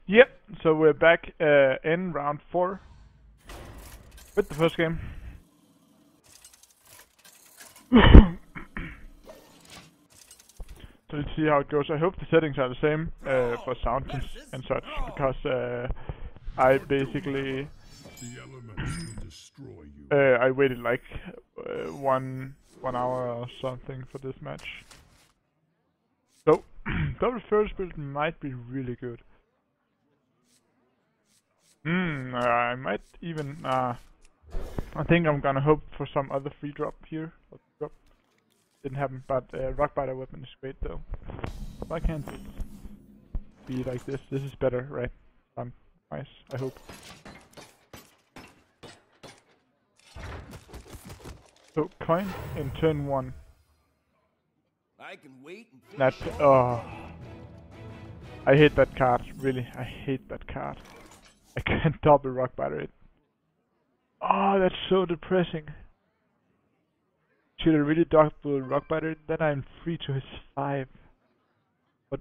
Yep, so we're back in round 4 with the first game. So let's see how it goes. I hope the settings are the same for sound and such, because I basically I waited like 1 hour or something for this match. So double first build might be really good. I might even I think I'm gonna hope for some other free drop here. Didn't happen, but Rockbiter weapon is great though. Why can't it be like this? This is better, right? Nice, I hope. So coin in turn 1. I can wait and That I hate that card, really. I hate that card. I can't double Rockbiter it. Oh, that's so depressing. Should I really double Rockbiter it? Then I'm 3 to his 5. But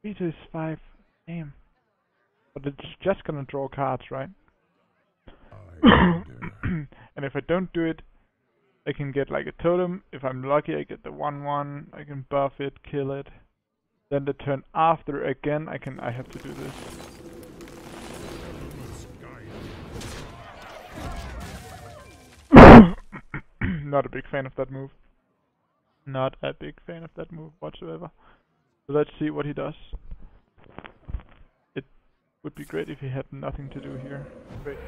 3 to his 5, damn. But it's just gonna draw cards, right? And if I don't do it, I can get like a totem. If I'm lucky, I get the 1/1. I can buff it, kill it. Then the turn after again, I have to do this. Not a big fan of that move. Not a big fan of that move whatsoever. So let's see what he does. It would be great if he had nothing to do here. Great.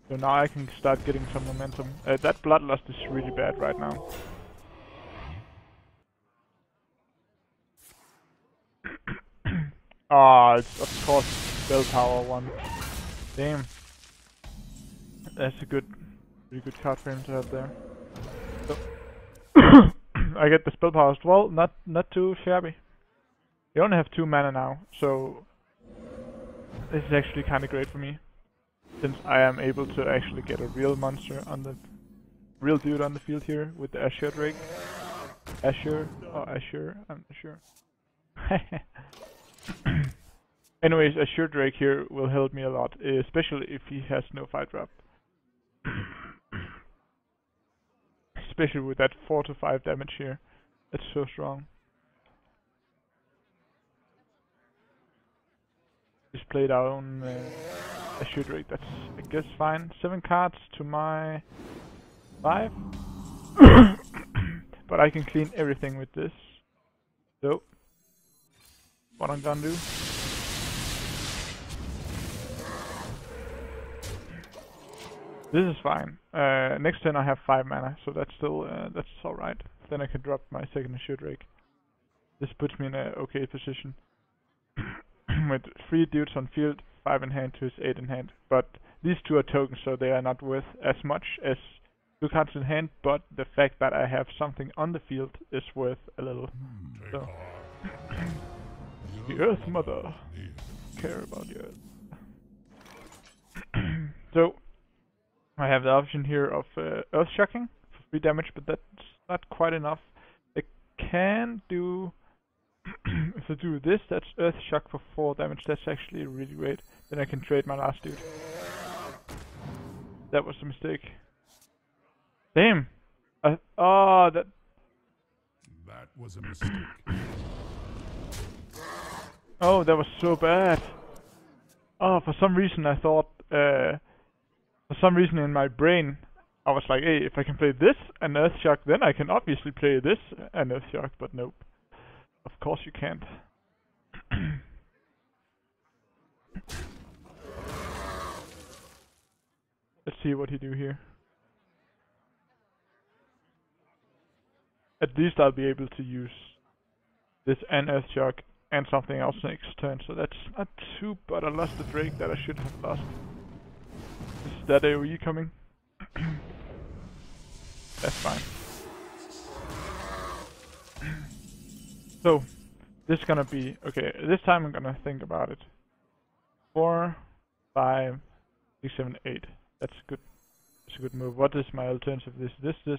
So now I can start getting some momentum. That Bloodlust is really bad right now. Ah, it's of course spell power 1. Damn. That's a really good card for him to have there. So I get the spell power as well, not too shabby. You only have 2 mana now, so this is actually kinda great for me. Since I am able to actually get a real monster on the real dude on the field here with the Azure Drake. Azure or Azure, I'm not sure. Anyways, Azure Drake here will help me a lot, especially if he has no fight drop. Especially with that 4 to 5 damage here. That's so strong. Just play down Azure Drake, that's I guess fine. 7 cards to my 5. But I can clean everything with this. So what I'm gonna do. This is fine. Next turn I have 5 mana, so that's still that's alright. Then I can drop my second Azure Drake. This puts me in a okay position. With 3 dudes on field, 5 in hand to his 8 in hand. But these 2 are tokens, so they are not worth as much as 2 cards in hand, but the fact that I have something on the field is worth a little. So. The Earth Mother. Care about the Earth. So I have the option here of Earth Shocking for 3 damage, but that's not quite enough. I can do if I do this, that's Earth Shock for 4 damage. That's actually really great. Then I can trade my last dude. That was a mistake. Damn. Oh, that was a mistake. Oh, that was so bad. Oh, for some reason I thought, for some reason in my brain, I was like, hey, if I can play this and Earth Shock, then I can obviously play this and Earth Shock, but nope. Of course you can't. Let's see what he do here. At least I'll be able to use this and Earth Shock and something else next turn, so that's not too bad. I lost the Drake that I should have lost. Is that AoE coming? That's fine. So, this is gonna be, okay, this time I'm gonna think about it. 4, 5, 6, 7, 8. That's a good move. What is my alternative? This,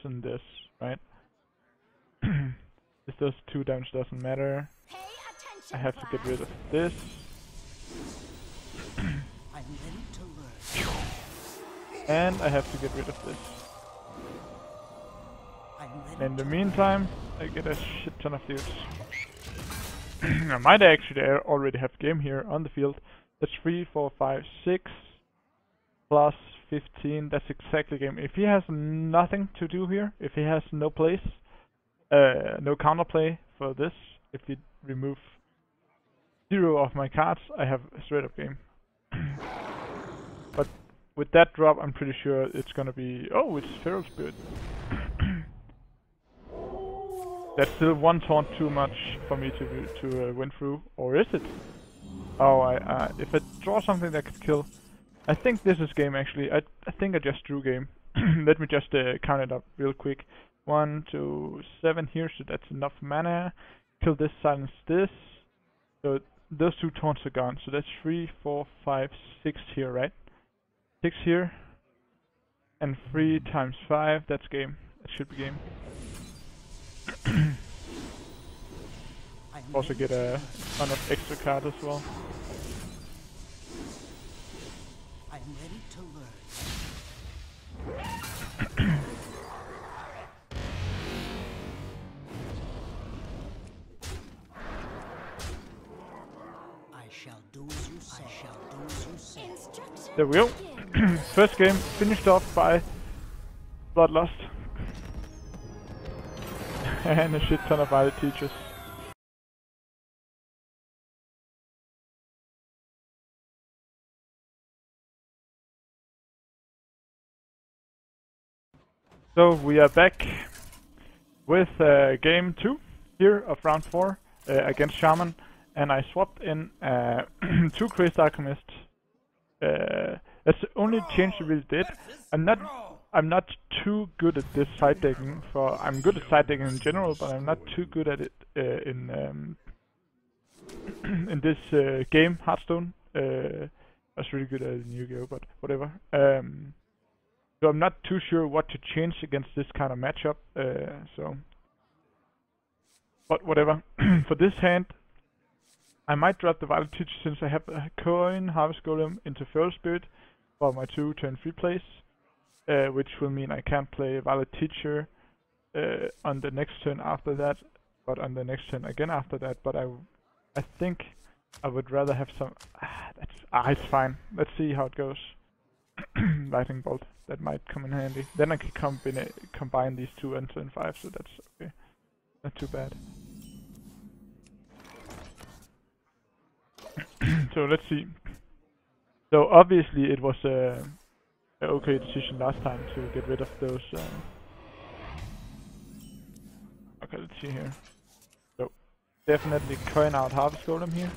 and this, right? If those 2 damage doesn't matter, I have to get rid of this. And I have to get rid of this. In the meantime, I get a shit ton of dudes. I might actually already have game here on the field. That's 3, 4, 5, 6 plus 15. That's exactly game. If he has nothing to do here, if he has no place, no counterplay for this, if he remove 0 of my cards, I have a straight up game. But with that drop, I'm pretty sure it's gonna be... Oh, it's Feral Spirit. That's still 1 taunt too much for me to win through, or is it? Oh, if I draw something that could kill, I think this is game actually. I think I just drew game. Let me just count it up real quick. 1, 2, 7 here, so that's enough mana. Kill this, silence this. So those 2 taunts are gone. So that's 3, 4, 5, 6 here, right? 6 here, and 3 times 5. That's game. That should be game. Also get a ton of extra cards as well. I'm ready to learn. I shall do as you say. I shall do as you say. There we go. First game finished off by Bloodlust. And a shit ton of other teachers. So we are back with game 2 here of round 4 against Shaman, and I swapped in 2 Crazed Alchemist. That's the only change I really did. I'm not too good at this side decking. I'm good at side decking in general, but I'm not too good at it in this game, Hearthstone. I was really good at it in Yu-Gi-Oh, but whatever. So I'm not too sure what to change against this kind of matchup. But whatever. For this hand, I might drop the Violet Teacher since I have a coin, Harvest Golem into Feral Spirit for my 2 turn 3 plays. Which will mean I can't play Violet Teacher on the next turn after that, but on the next turn again after that. But I think I would rather have some... it's fine. Let's see how it goes. Lightning Bolt, that might come in handy. Then I can combine these 2 on turn 5, so that's okay. Not too bad. So let's see. So obviously it was an okay decision last time to get rid of those. Okay, let's see here. So definitely coin out Harvest Golem here.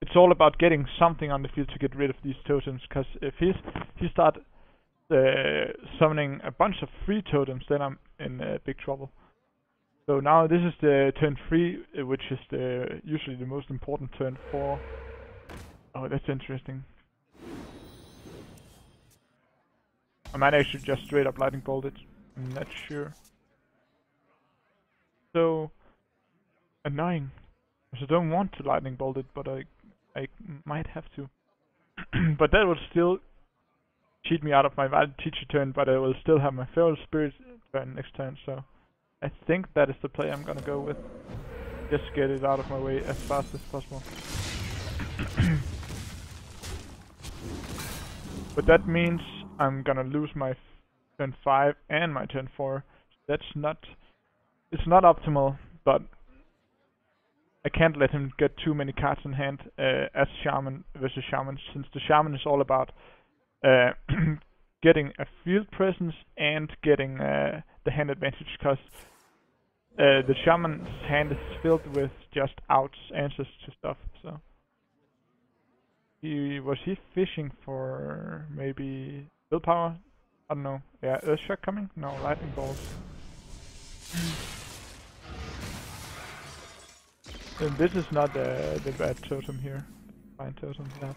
It's all about getting something on the field to get rid of these totems, because if he start summoning a bunch of free totems, then I'm in big trouble. So now this is the turn 3, which is usually the most important turn for... Oh, that's interesting. I might actually just straight up Lightning Bolt it. I'm not sure. So annoying. I don't want to Lightning Bolt it, but I might have to. But that will still cheat me out of my Violet Teacher turn, but I will still have my Feral Spirit turn next turn, so I think that is the play I'm gonna go with. Just get it out of my way as fast as possible. But that means I'm gonna lose my turn 5 and my turn 4. That's not... It's not optimal, but I can't let him get too many cards in hand as Shaman versus Shaman, since the Shaman is all about getting a field presence and getting the hand advantage, because the Shaman's hand is filled with just outs, answers to stuff. So was he fishing for maybe willpower? I don't know. Yeah, Earthshock coming? No, Lightning Bolt. And this is not the bad totem here. Fine totem that.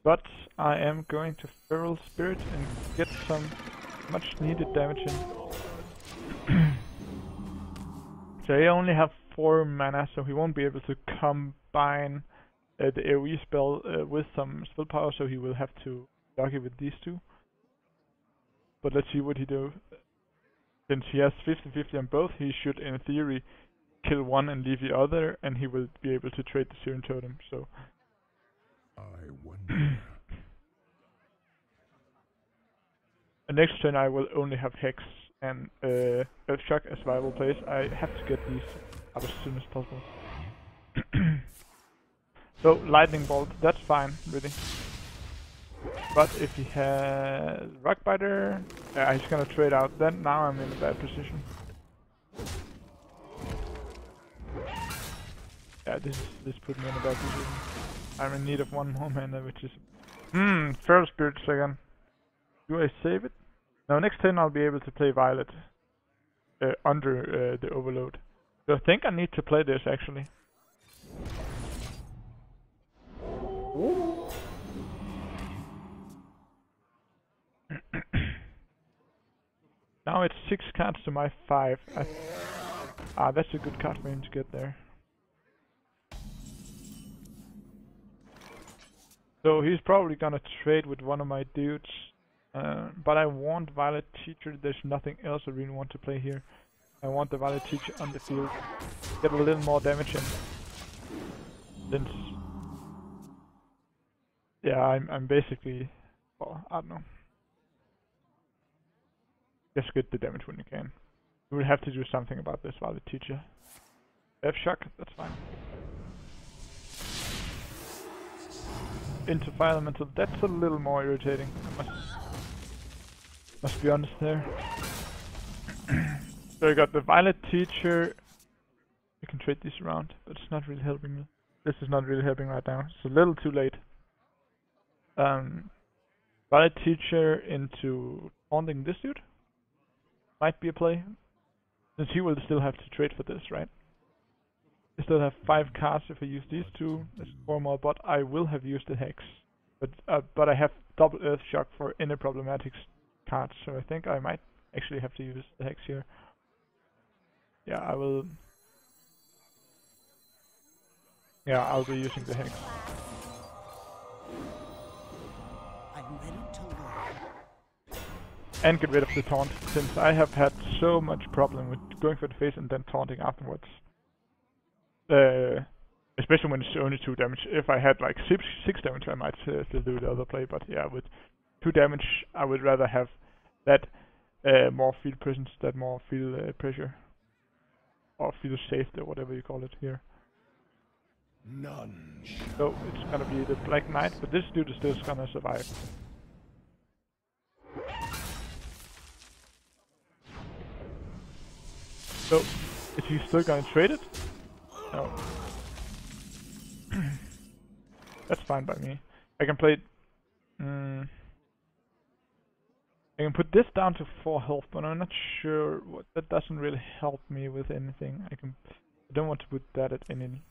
But I am going to Feral Spirit and get some much needed damage in. So he only have 4 mana, so he won't be able to combine the AoE spell with some spell power, so he will have to lucky with these two. But let's see what he do. Since he has 50-50 on both, he should in theory kill one and leave the other, and he will be able to trade the Serum Totem, so... I wonder. The next turn I will only have Hex and Earthshock as viable plays. I have to get these out as soon as possible. So, Lightning Bolt, that's fine, really. But if he has Rockbiter, he's gonna trade out. Then now I'm in a bad position. Yeah, this put me in a bad position. I'm in need of 1 more mana, which is... Feral Spirits again. Do I save it? No, next turn I'll be able to play Violet under the Overload. So I think I need to play this actually. Now it's 6 cards to my 5. That's a good card for him to get there. So he's probably gonna trade with one of my dudes. But I want Violet Teacher. There's nothing else I really want to play here. I want the Violet Teacher on the field. Get a little more damage in. Since... Yeah, I'm basically... Well, I don't know. Just get the damage when you can. You will have to do something about this Violet Teacher. F-Shock, that's fine. Into Fire Elemental, that's a little more irritating. Must be honest there. So I got the Violet Teacher. I can trade these around, but it's not really helping me. This is not really helping right now. It's a little too late. Violet Teacher into taunting this dude. Might be a play. Since he will still have to trade for this, right? I still have 5 cards if I use these two. That's 4 more, but I will have used the Hex. But I have double Earthshock for any problematic cards, so I think I might actually have to use the Hex here. Yeah, I will... Yeah, I'll be using the Hex. I'm ready to learn. And get rid of the taunt, since I have had so much problem with going for the face and then taunting afterwards. Especially when it's only 2 damage. If I had like 6 damage, I might still do the other play, but yeah, with 2 damage, I would rather have that more field presence, that more field pressure. Or field safety, or whatever you call it here. None. So it's gonna be the Black Knight, but this dude is still gonna survive. So, is he still gonna trade it? No. That's fine by me. I can play... I can put this down to 4 health, but I'm not sure what... That doesn't really help me with anything. I don't want to put that at any...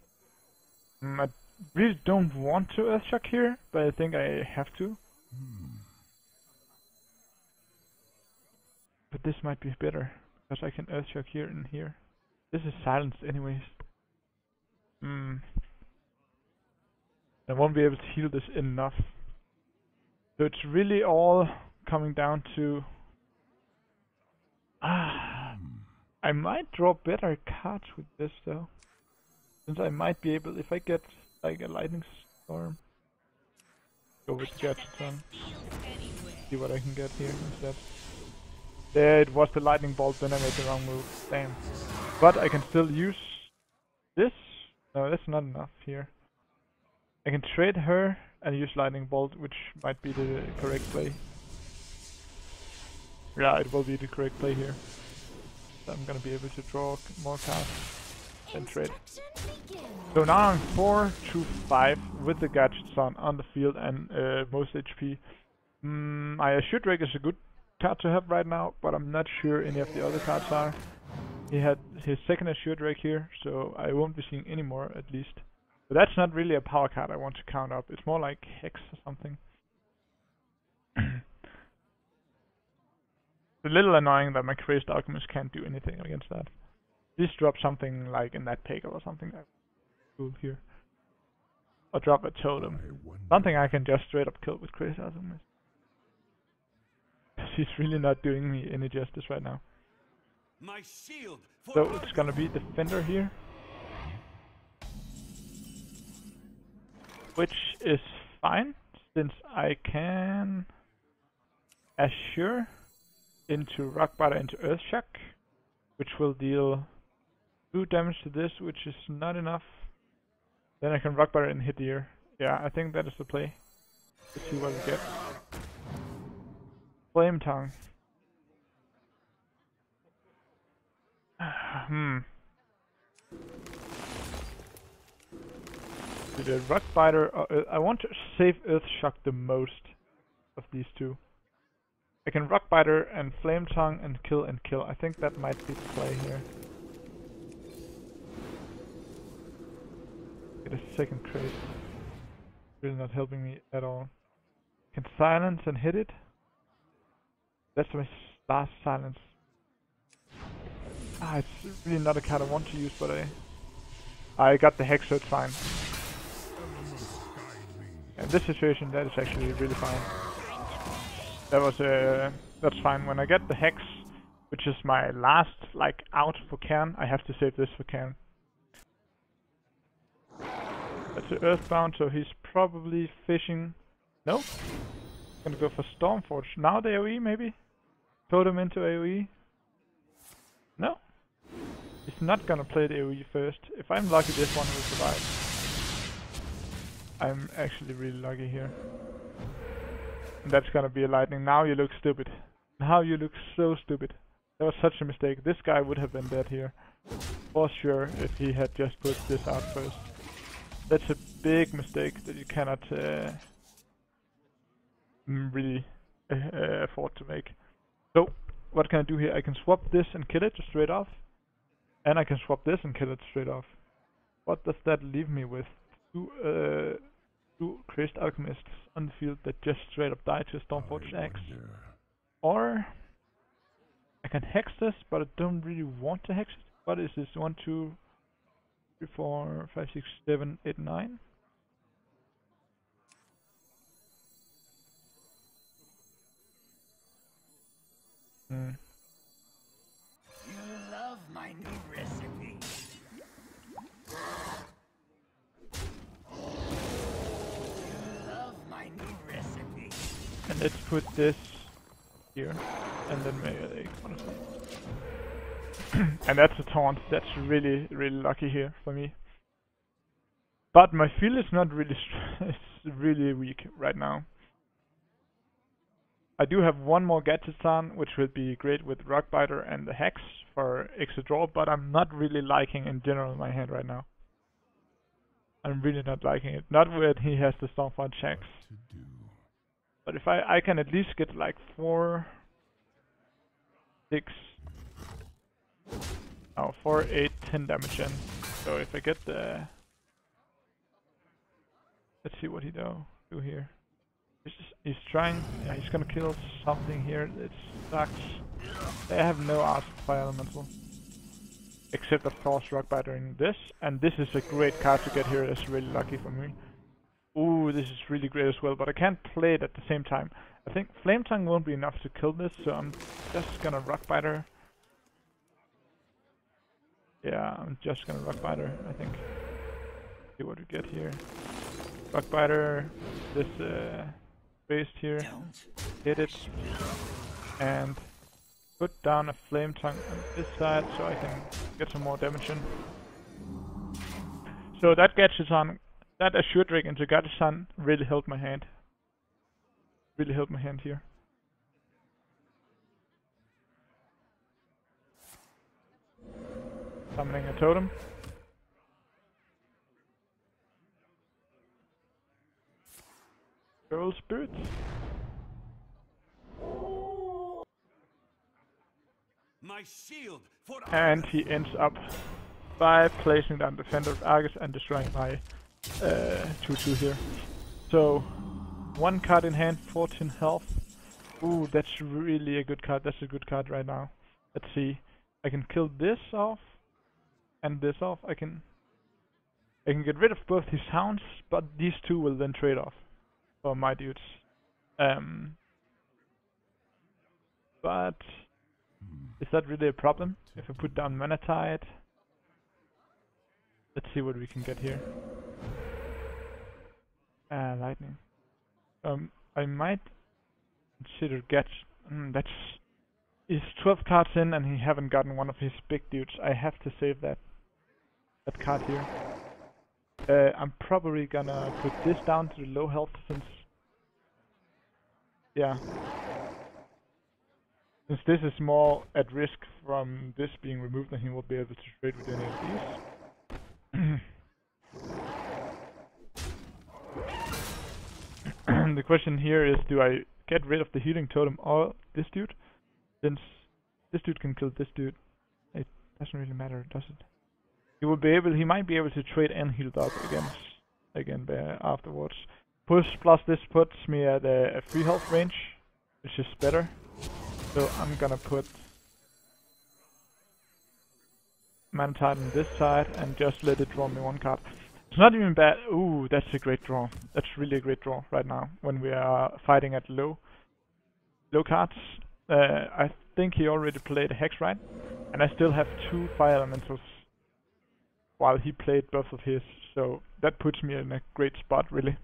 I really don't want to Earthshock here, but I think I have to. But this might be better, because I can Earthshock here and here. This is silenced anyways. I won't be able to heal this enough. So it's really all coming down to... I might draw better cards with this though. Since I might be able, if I get like a Lightning Storm, go with Gadgets on. See what I can get here instead. There it was the Lightning Bolt, then I made the wrong move. Damn. But I can still use this. No, that's not enough here. I can trade her and use Lightning Bolt, which might be the correct play. Yeah, it will be the correct play here. So I'm gonna be able to draw more cards and trade. So now I'm 4 to 5 with the Gadgets on the field and most HP. My Assure Drake is a good card to have right now, but I'm not sure any of the other cards are. He had his second Assure Drake here, so I won't be seeing any more at least. But that's not really a power card I want to count up. It's more like Hex or something. It's a little annoying that my Crazed Alchemist can't do anything against that. Please drop something like in that peg or something like cool here. Or drop a totem. Something I can just straight up kill with Crazy Alchemist. He's really not doing me any justice right now. My shield So it's gonna be Defender here. Which is fine, since I can Assure into Rockbiter into Earthshock, which will deal 2 damage to this, which is not enough. Then I can Rockbiter and hit the ear. Yeah, I think that is the play. Let's see what we get. Flame Tongue. The Rockbiter. I want to save Earthshock the most of these two. I can Rockbiter and Flame Tongue and kill. I think that might be the play here. Get a second crate. Really not helping me at all. Can silence and hit it. That's my last silence. It's really not a card I want to use, but I got the Hex, so it's fine. In this situation, that is actually really fine. That was that's fine. When I get the Hex, which is my last like out for Cairn, I have to save this for Cairn. That's an Earthbound, so he's probably fishing. Nope. Gonna go for Stormforge. Now the AoE maybe? Totem into AoE? No. He's not gonna play the AoE first. If I'm lucky, this one will survive. I'm actually really lucky here. And that's gonna be a lightning. Now you look stupid. Now you look so stupid. That was such a mistake. This guy would have been dead here. For sure, if he had just put this out first. That's a big mistake that you cannot really afford to make. So, what can I do here? I can swap this and kill it straight off. And I can swap this and kill it straight off. What does that leave me with? Two Crazed Alchemists on the field that just straight up die to a Stormforged Axe. Or I can hex this, but I don't really want to hex it. What is this? 1, 2, 3, 4, 5, 6, 7, 8, 9. You love my new recipe. And let's put this here, and then maybe honestly. And that's a taunt. That's really, really lucky here for me. But my field is not really it's really weak right now. I do have one more gadget on, which will be great with Rockbiter and the Hex for extra draw, but I'm not really liking in general my hand right now. I'm really not liking it. Not when he has the Stormforged Axe. But if I can at least get like 4, 6, 4, 8, 10 damage in. So if I get the... Let's see what he do here. He's trying... Yeah, he's gonna kill something here. It sucks. They have no art fire elemental. Except of course Rockbiter in this. And this is a great card to get here. It's really lucky for me. Ooh, this is really great as well, but I can't play it at the same time. I think Flame Tongue won't be enough to kill this, so I'm just gonna Rockbiter. Yeah, I'm just gonna Rockbiter, I think. See what we get here. Rockbiter, this waste here, hit it, and put down a Flame Tongue on this side so I can get some more damage in. So that gadget on. That Assured Drake into Gadget really helped my hand. Really helped my hand here. Summoning a totem. Girl Spirits. My shield for And he ends up by placing down Defender of Argus and destroying my 2/2 here. So 1 card in hand, 14 health. Ooh, that's really a good card. That's a good card right now. Let's see. I can kill this off. end this off, I can get rid of both his hounds, but these two will then trade off for my dudes. But is that really a problem? If I put down Mana Tide, let's see what we can get here. Lightning. I might consider that's he's 12 cards in and he haven't gotten one of his big dudes. I have to save that card here. I'm probably gonna put this down to the low health since this is more at risk from this being removed, and he won't be able to trade with any of these. The question here is, do I get rid of the healing totem or this dude? Since this dude can kill this dude, it doesn't really matter, does it? He might be able to trade and heal up again afterwards. Push plus this puts me at a free health range, which is better. So I'm gonna put Mana Tide on this side and just let it draw me one card. It's not even bad. Ooh, that's a great draw. That's really a great draw right now when we are fighting at low cards. I think he already played a Hex, right? And I still have 2 Fire Elementals while he played both of his. So that puts me in a great spot, really.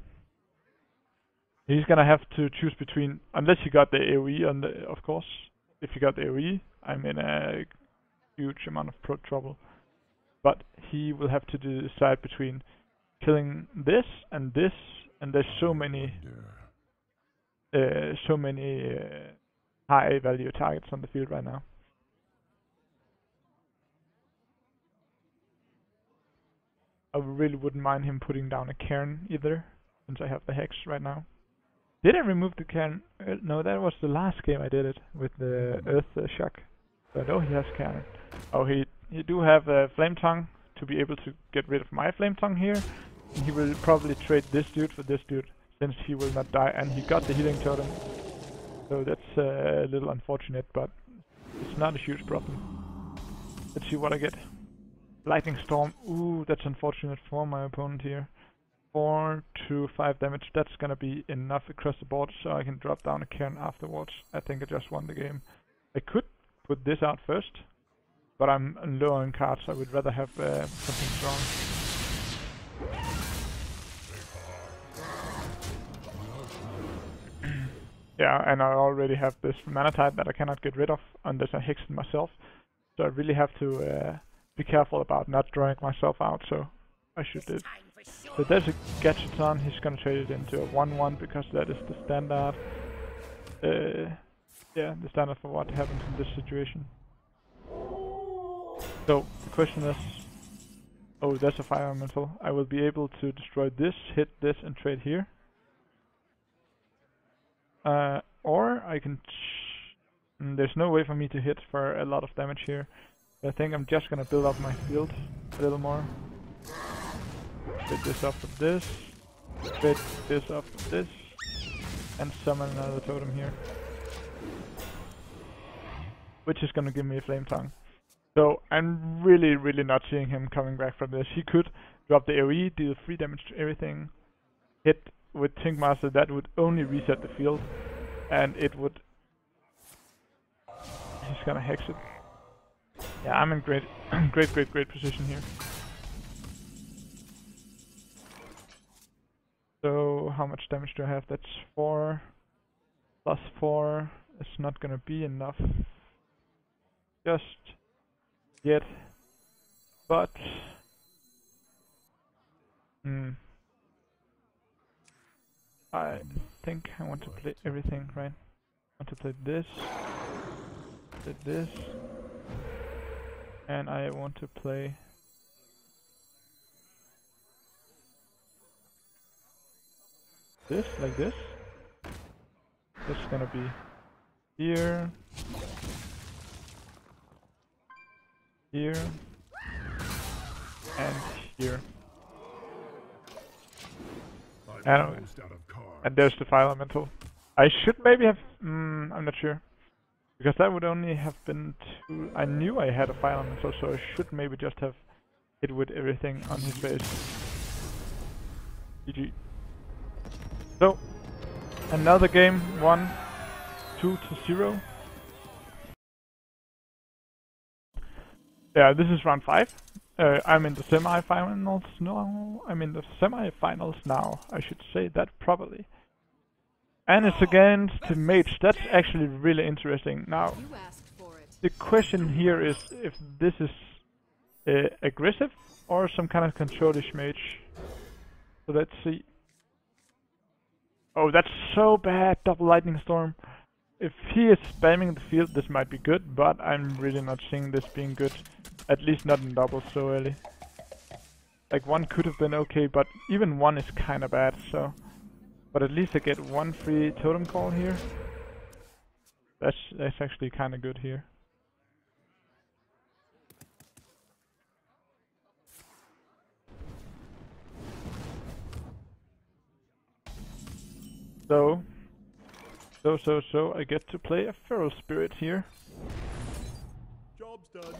He's gonna have to choose between, unless he got the AoE on the, of course. If he got the AoE, I'm in a huge amount of trouble. But he will have to decide between killing this, and there's so many high value targets on the field right now. I really wouldn't mind him putting down a Cairn either, since I have the Hex right now. Did I remove the Cairn? No, that was the last game I did it with the Earth Shock. So I know he has Cairn. Oh, he do have a Flame Tongue to be able to get rid of my Flame Tongue here. And he will probably trade this dude for this dude, since he will not die, and he got the healing totem. So that's a little unfortunate, but it's not a huge problem. Let's see what I get. Lightning Storm. Ooh, that's unfortunate for my opponent here. 4 to 5 damage. That's gonna be enough across the board, so I can drop down a Cairn afterwards. I think I just won the game. I could put this out first, but I'm low on cards. I would rather have something strong. Yeah, and I already have this Mana Tide that I cannot get rid of unless I hex it myself. So I really have to be careful about not drawing myself out, so I should do it. So there's a Gadgeton. He's gonna trade it into a 1/1 because that is the standard. Yeah, the standard for what happens in this situation. So the question is, oh, there's a Fire Elemental. I will be able to destroy this, hit this, and trade here. Or I can. There's no way for me to hit for a lot of damage here. I think I'm just gonna build up my field a little more. Fit this up with this. Fit this up with this. And summon another totem here. Which is gonna give me a Flame Tongue. So I'm really not seeing him coming back from this. He could drop the AoE, deal 3 damage to everything. Hit with Tinkmaster, that would only reset the field. And it would... He's gonna hex it. Yeah, I'm in great position here. So, how much damage do I have? That's 4 plus 4. It's not gonna be enough just yet, but I think I want to play everything, right? I want to play this, and I want to play this, like this. This is gonna be here, here, and here. And there's the Fire Elemental. I should maybe have... I'm not sure. Because that would only have been 2... I knew I had a Fire Elemental, so I should maybe just have hit with everything on his face. GG. So, another game, 1-2-0. Yeah, this is round 5. I'm in the semi-finals now. I should say that properly. And it's against the Mage. That's actually really interesting. Now, the question here is if this is aggressive or some kind of controlish Mage. So let's see. Oh, that's so bad! Double Lightning Storm. If he is spamming the field, this might be good, but I'm really not seeing this being good. At least not in doubles so early. Like 1 could have been okay, but even 1 is kinda bad, so... But at least I get 1 free totem call here. That's actually kinda good here. So I get to play a Feral Spirit here. Job's done.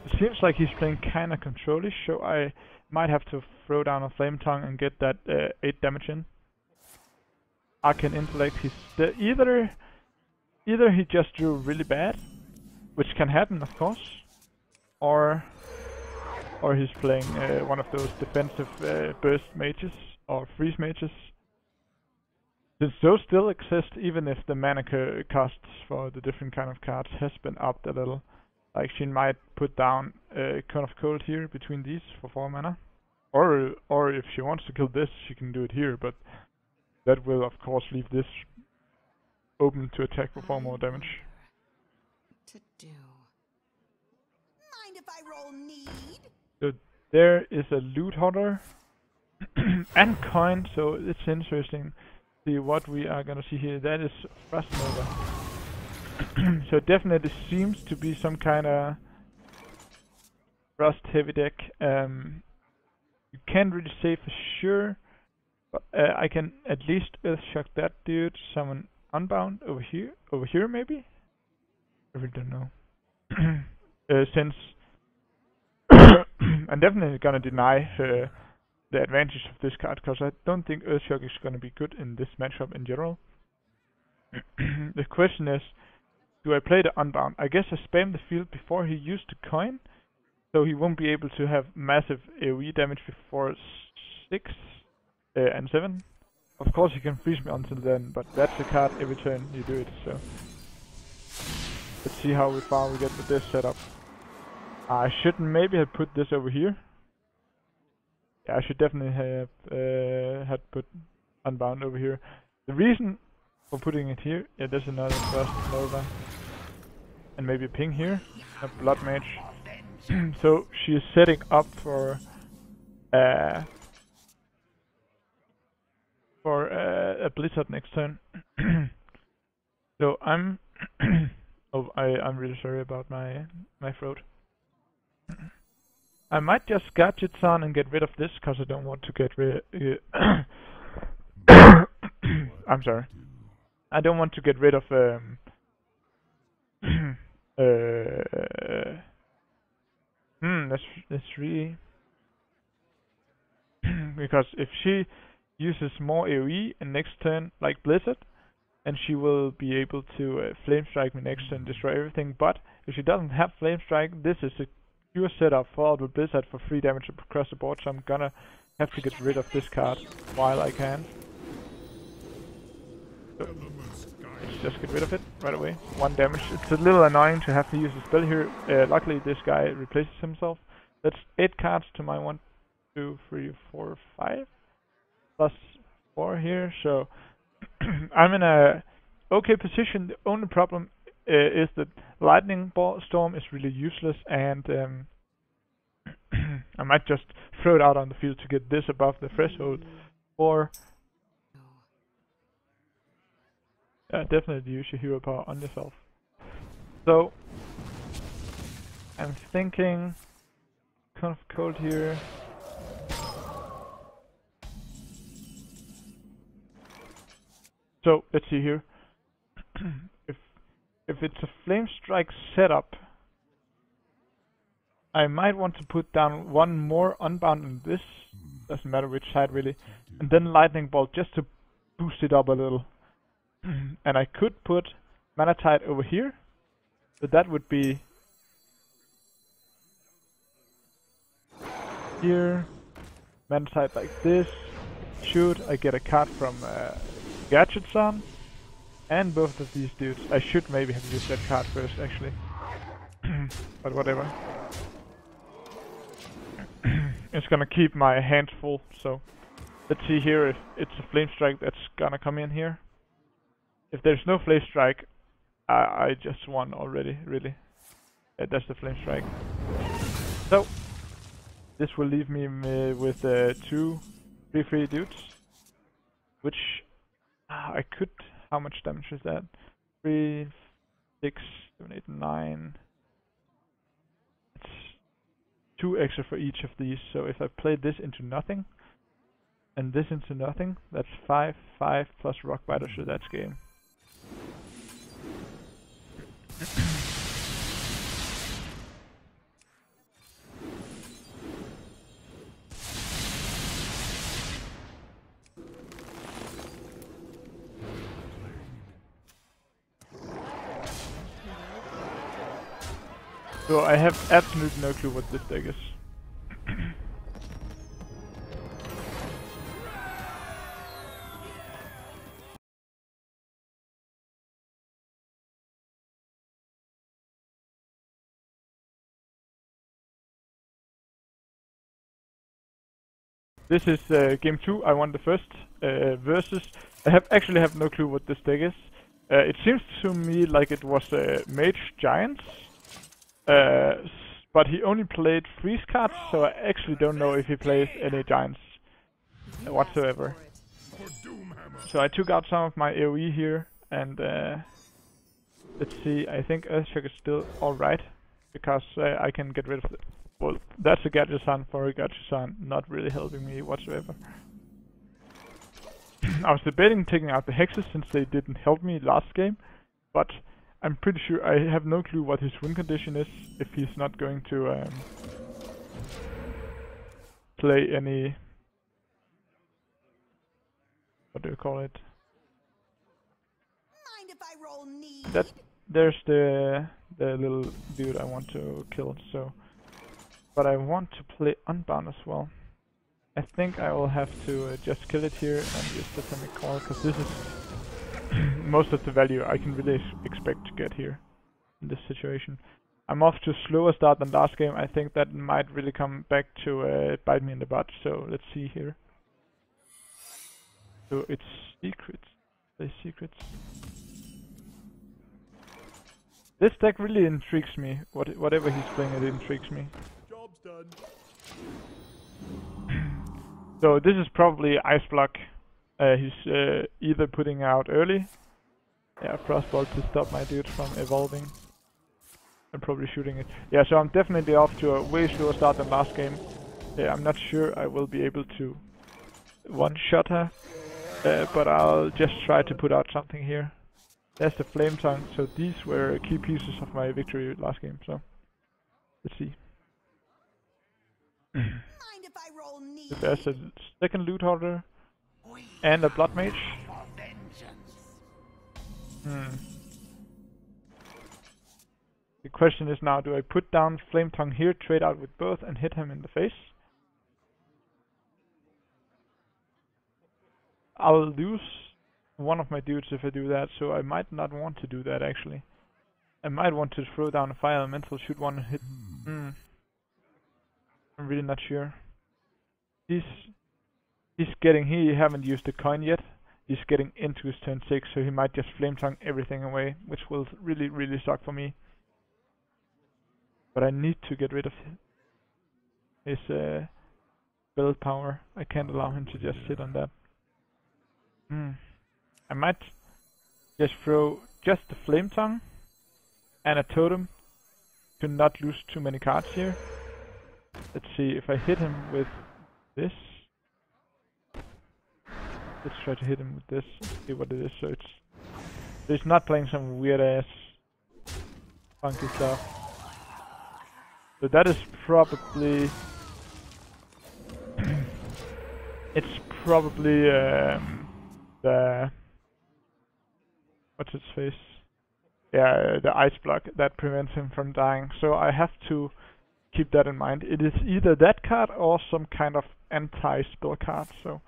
It seems like he's playing kinda controlish, so I might have to throw down a Flame Tongue and get that 8 damage in. Arcane Intellect, either he just drew really bad, which can happen of course, or he's playing one of those defensive burst mages or freeze mages. Since those still exist, even if the mana costs for the different kind of cards has been upped a little. Like she might put down Cone of Cold here between these for 4 mana. Or if she wants to kill this, she can do it here, but that will of course leave this open to attack for 4 more damage. To do. Mind if I roll need? So there is a loot hoarder and coin, so it's interesting. See what we are gonna see here. That is Frost Nova. So definitely seems to be some kind of Frost heavy deck. You can't really say for sure, but I can at least Earthshock that dude. Summon Unbound over here maybe? I really don't know. Since I'm definitely gonna deny the advantage of this card, because I don't think Earthshock is gonna be good in this matchup in general. The question is, do I play the Unbound? I guess I spam the field before he used the coin, so he won't be able to have massive AoE damage before 6 and 7. Of course he can freeze me until then, but that's the card every turn you do it, so... Let's see how far we get with this setup. I should maybe have put this over here. Yeah, I should definitely have had put Unbound over here. The reason for putting it here, yeah, there's another Frost Nova. And maybe a ping here, a Blood Mage. So she is setting up for a Blizzard next turn. So I'm oh, I'm really sorry about my throat. I might just gadgets on and get rid of this, cause I don't want to get rid. I'm sorry. I don't want to get rid of that's really because if she uses more AoE in next turn, like Blizzard, and she will be able to Flame Strike me next turn and destroy everything. But if she doesn't have Flame Strike, this is a pure setup for the Blizzard for 3 damage across the board. So I'm gonna have to get rid of this card while I can. So let's just get rid of it right away. 1 damage. It's a little annoying to have to use the spell here. Luckily this guy replaces himself. That's 8 cards to my 1, 2, 3, 4, 5 plus 4 here. So I'm in a okay position. The only problem is that Lightning Storm is really useless, and I might just throw it out on the field to get this above the threshold, or definitely use your hero power on yourself. So I'm thinking kind of cold here. So let's see here. If it's a Flame Strike setup, I might want to put down one more unbound in this. Doesn't matter which side really. And then lightning bolt just to boost it up a little. And I could put mana tide over here. So that would be here. Mana tide like this. Shoot, I get a card from Gadgets on. And both of these dudes. I should maybe have used that card first actually. But whatever. It's gonna keep my hands full, so let's see here if it's a flame strike that's gonna come in here. If there's no flame strike, I just won already, really. Yeah, that's the flame strike. So this will leave me with 2 free dudes, which I could. How much damage is that? 3, 6, 7, 8, 9. It's 2 extra for each of these. So if I play this into nothing and this into nothing, that's 5 plus rock biter, so that's game. So I have absolutely no clue what this deck is. This is game 2. I won the first versus. I actually have no clue what this deck is. It seems to me like it was Mage Giants. But he only played freeze cards, so I actually don't know if he plays any giants whatsoever. So I took out some of my AoE here, and let's see, I think Earthshock is still alright, because I can get rid of it. Well, that's a Gadgetzan for a Gadgetzan, not really helping me whatsoever. I was debating taking out the Hexes since they didn't help me last game, but I'm pretty sure I have no clue what his win condition is if he's not going to play any. What do you call it? Mind if I roll need? That there's the little dude I want to kill. So, but I want to play Unbound as well. I think I will have to just kill it here and use the Atomic Call, because this is most of the value I can really expect to get here in this situation. I'm off to a slower start than last game. I think that might really come back to bite me in the butt. So let's see here. So it's secrets. Play secrets. This deck really intrigues me. Whatever he's playing, it intrigues me. Job's done. So this is probably Ice Block. He's either putting out early, yeah, Frostbolt to stop my dude from evolving, and probably shooting it. Yeah, so I'm definitely off to a way slower start than last game. Yeah, I'm not sure I will be able to one-shot her, but I'll just try to put out something here. There's the Flame Tongue, so these were key pieces of my victory last game, so let's see. Mind if I roll need? So there's a second loot holder. And a Blood Mage. The question is now, do I put down Flame Tongue here, trade out with both, and hit him in the face? I'll lose one of my dudes if I do that, so I might not want to do that actually. I might want to throw down a Fire Elemental, shoot one and hit. I'm really not sure. He haven't used the coin yet. He's getting into his turn 6, so he might just Flame Tongue everything away, which will really suck for me. But I need to get rid of his spell power. I can't allow him to just sit on that. I might just throw just the Flame Tongue and a Totem to not lose too many cards here. Let's see if I hit him with this. Let's try to hit him with this, see what it is. So he's not playing some weird ass funky stuff. So that is probably... it's probably the... What's its face? Yeah, the ice block that prevents him from dying. So I have to keep that in mind. It is either that card or some kind of anti-spell card, so...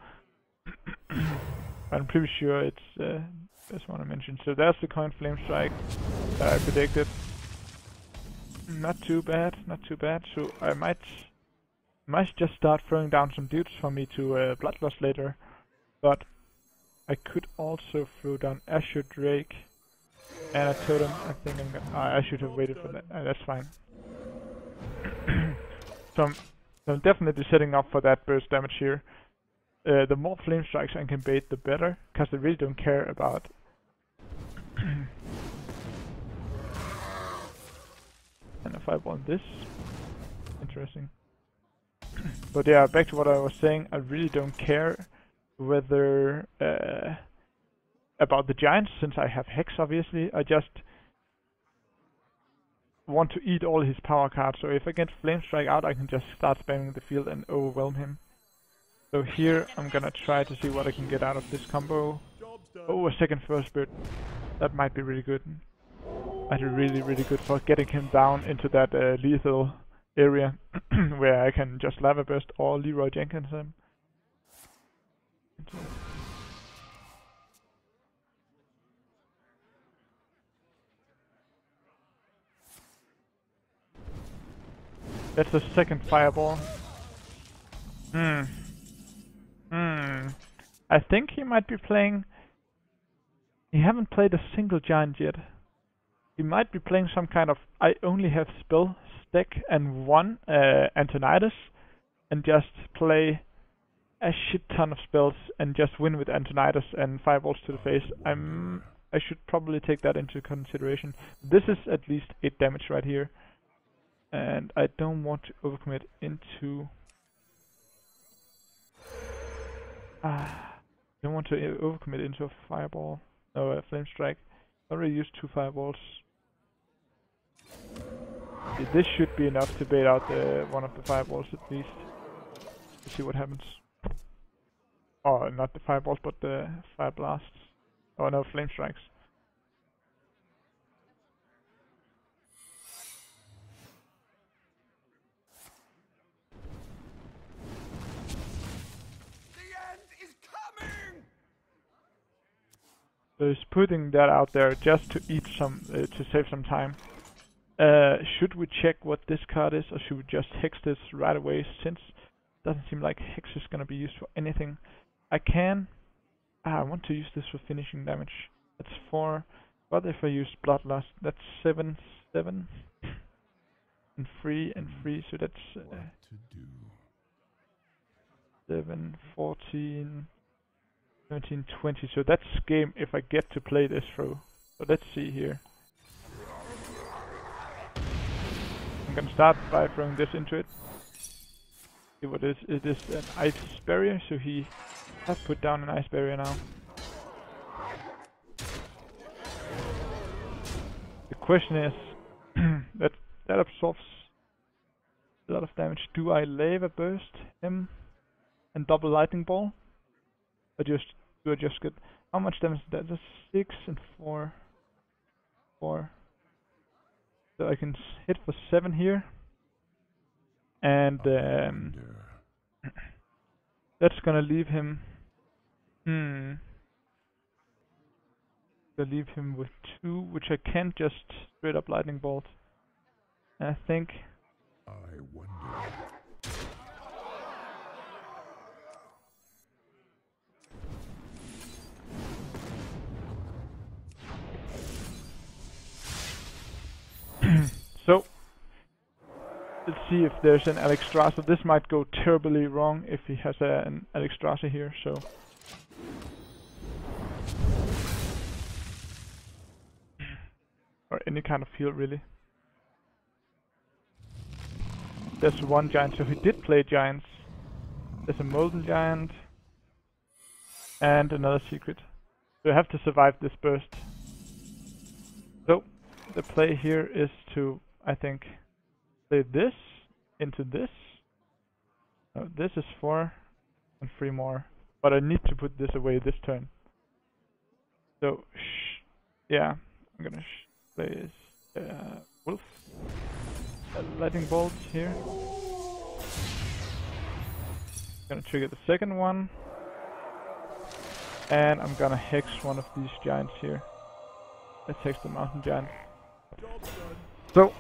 I'm pretty sure it's this one I mentioned. So there's the coin flame strike that I predicted. Not too bad, not too bad. So I might just start throwing down some dudes for me to Bloodlust later. But I could also throw down Azure Drake and a totem. I think I'm gonna... I should have waited for that. That's fine. So I'm definitely setting up for that burst damage here. The more flame strikes I can bait, the better, because I really don't care about. And if I want this, interesting. But yeah, back to what I was saying. I really don't care whether about the giants, since I have Hex. Obviously, I just want to eat all his power cards. So if I get flame strike out, I can just start spamming the field and overwhelm him. So here I'm gonna try to see what I can get out of this combo. Oh, a second first bird. That might be really good. Might be really, really good for getting him down into that lethal area where I can just Lava Burst or Leroy Jenkins him. That's a second fireball. I think he might be playing... He haven't played a single giant yet. He might be playing some kind of... I only have spell stack and one Antonidas, and just play a shit ton of spells and just win with Antonidas and fireballs to the face. I should probably take that into consideration. This is at least 8 damage right here. And I don't want to overcommit into... don't want to overcommit into a fireball. No, a flame strike. I already used 2 fireballs. Yeah, this should be enough to bait out one of the fireballs at least. Let's see what happens. Oh, not the fireballs, but the fire blasts. Oh no, flame strikes. So he's putting that out there just to eat some, to save some time. Should we check what this card is, or should we just hex this right away, since it doesn't seem like hex is gonna be used for anything? I can... I want to use this for finishing damage. That's 4. What if I use Bloodlust? That's 7, 7. And 3, and 3, so that's... 7, 14... 17, 20, so that's game if I get to play this through. So let's see here. I'm gonna start by throwing this into it. See what it is. It is an ice barrier, so he has put down an ice barrier now. The question is, that absorbs a lot of damage. Do I Lava Burst him and double Lightning Ball? I just get... How much damage is that? That's 6 and 4. 4. So I can hit for 7 here. And that's gonna leave him... Gonna leave him with 2, which I can't just straight up Lightning Bolt. And I think... I wonder. So, let's see if there's an Alexstrasza. This might go terribly wrong if he has an Alexstrasza here, so... Or any kind of field, really. There's one giant, so he did play giants. There's a Molten Giant. And another secret. So I have to survive this burst. So, the play here is to, I think, play this into this. No, this is 4 and 3 more. But I need to put this away this turn. So, yeah, I'm gonna play Wolf. Lightning bolt here. Gonna trigger the second one. And I'm gonna hex one of these giants here. Let's hex the mountain giant. So,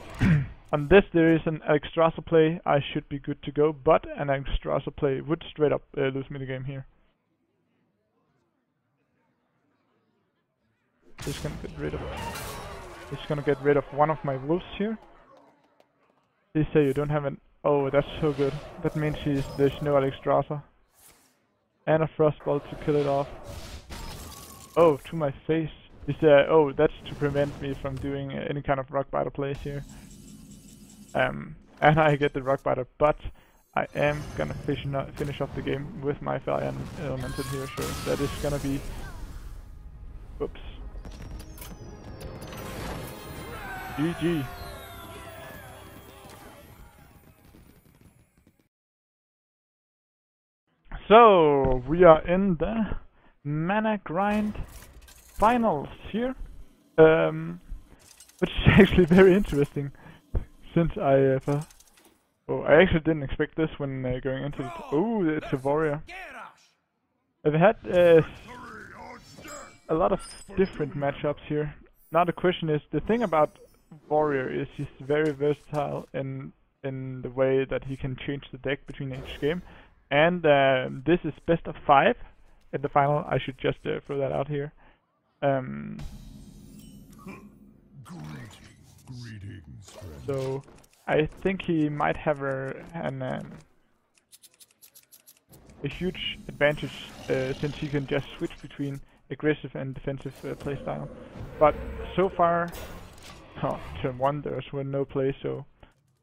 on this there is an Extrasa play. I should be good to go, but an Extrasa play would straight up lose me the game here. Just gonna get rid of one of my wolves here. Please say you don't have an... Oh, that's so good. That means there's no Extrasa. And a frostbolt to kill it off. Oh, to my face. Oh, that's to prevent me from doing any kind of rockbiter plays here. And I get the rockbiter, but I am gonna finish off the game with my Valiant Elemental here, so that is gonna be... Oops. GG. So, we are in the Managrind finals here, which is actually very interesting, since I actually didn't expect this when going into it. Oh, it's a warrior. I've had a lot of different matchups here. Now the question is, the thing about warrior is he's very versatile in the way that he can change the deck between each game. And this is best of 5 in the final. I should just throw that out here. Greetings, friend. So I think he might have a huge advantage since he can just switch between aggressive and defensive playstyle. But so far, turn 1 there's no play, so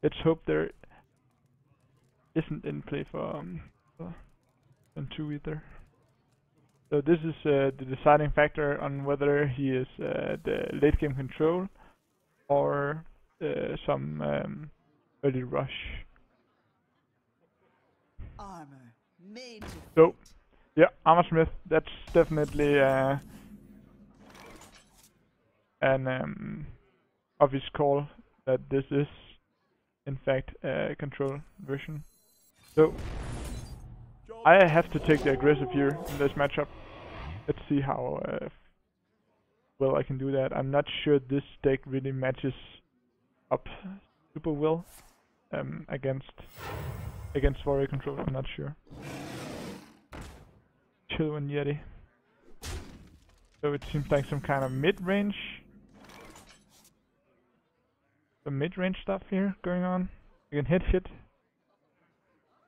let's hope there isn't any play for turn 2 either. So this is the deciding factor on whether he is the late game control or some early rush. Armor made to So yeah, Armor Smith, that's definitely an obvious call that this is in fact a control version. So I have to take the aggressive here in this matchup. Let's see how well I can do that. I'm not sure this deck really matches up super well against warrior control. I'm not sure. Chill and Yeti. So it seems like some kind of mid-range. Some mid-range stuff here going on. You can hit.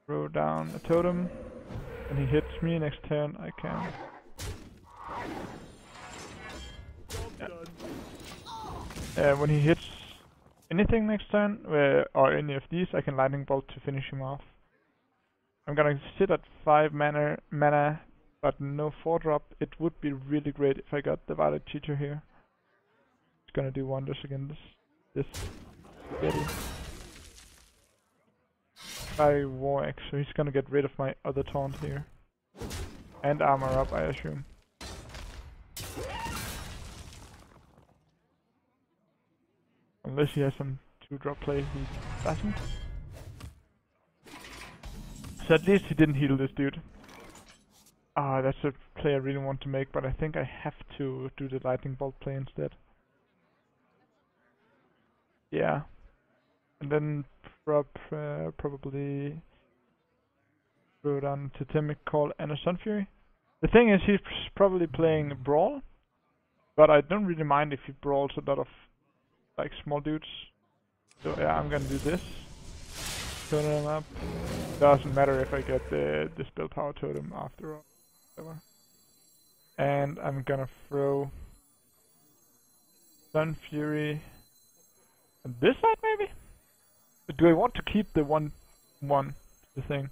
Throw down a totem. And he hits me next turn, I can. Yeah. When he hits anything next turn, or any of these, I can lightning bolt to finish him off. I'm gonna sit at 5 mana, but no 4-drop. It would be really great if I got the Violet Cheetah here. It's gonna do wonders against this Yeti. By War Axe, so he's gonna get rid of my other taunt here. And armor up, I assume. Unless he has some 2-drop play, he doesn't. So at least he didn't heal this dude. Ah, that's a play I really want to make, but I think I have to do the lightning bolt play instead. Yeah. And then probably throw down Totemic Call and a Sun Fury. The thing is, he's probably playing Brawl, but I don't really mind if he brawls a lot of like small dudes. So yeah, I'm gonna do this. Turn him up. Doesn't matter if I get the spell power totem after all. Whatever. And I'm gonna throw Sun Fury on this side maybe? But do I want to keep the 1-1, the thing?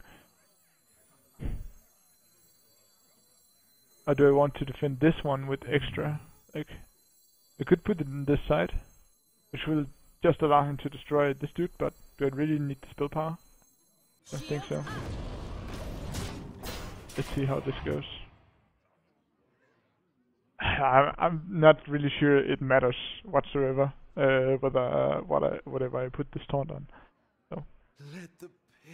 Or do I want to defend this one with extra? Like, I could put it in this side, which will just allow him to destroy this dude, but Do I really need the spell power? I don't think so. Let's see how this goes. I'm not really sure it matters whatsoever whatever I put this taunt on. So.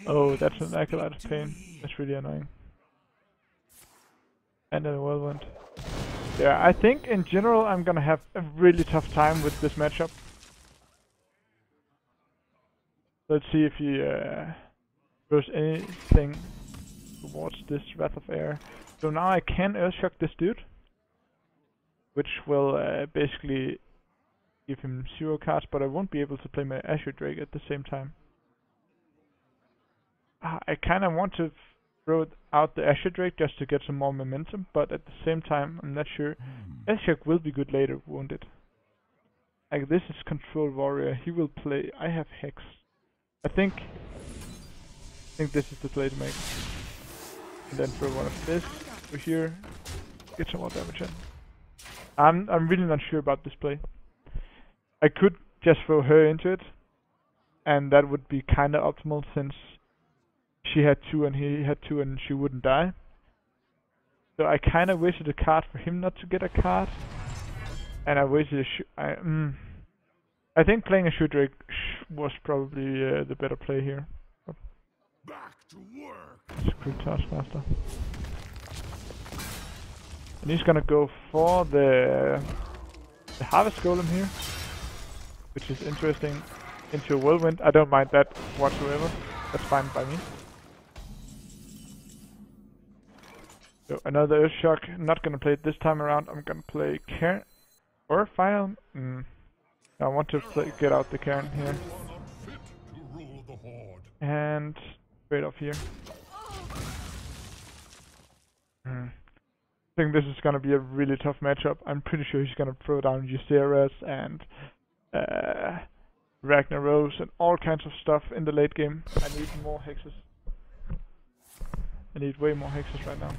Oh, that's an acolyte of pain. That's really annoying. And then a whirlwind. Yeah, I think in general I'm gonna have a really tough time with this matchup. Let's see if he throws anything towards this Wrath of Air. So now I can Earthshock this dude, which will basically give him 0 cards, but I won't be able to play my Azure Drake at the same time. I kinda want to throw out the Azure Drake just to get some more momentum, but at the same time I'm not sure. Earthshock will be good later, won't it? Like, this is Control Warrior, he will play. I have Hex. I think this is the play to make. And then throw one of this over here, get some more damage in. I'm really not sure about this play. I could just throw her into it, and that would be kinda optimal since she had 2 and he had 2 and she wouldn't die. So I kinda wasted a card for him not to get a card, and I wasted a I think playing a Shoe Drake was probably the better play here. Back to work. Screw Taskmaster. And he's gonna go for the Harvest Golem here, which is interesting, into a Whirlwind. I don't mind that whatsoever. That's fine by me. So another Earthshock. I'm not gonna play it this time around. I'm gonna play Cairn or Fire. I want to get out the Cairn here. And trade off here. I think this is gonna be a really tough matchup. I'm pretty sure he's gonna throw down Ysterias and Ragnaros and all kinds of stuff in the late game. I need more hexes. I need way more hexes right now.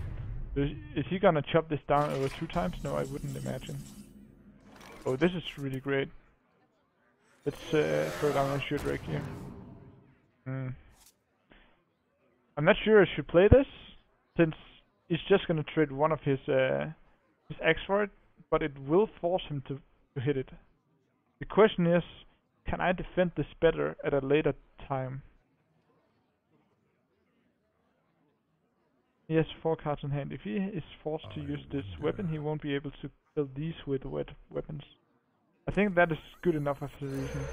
Is he gonna chop this down over 2 times? No, I wouldn't imagine. Oh, this is really great. Let's throw down a Shoe Drake here. I'm not sure I should play this, since he's just gonna trade one of his axe for it, but it will force him to hit it. The question is, can I defend this better at a later time? He has 4 cards in hand. If he is forced to use this weapon, he won't be able to kill these with wet weapons. I think that is good enough as a reason.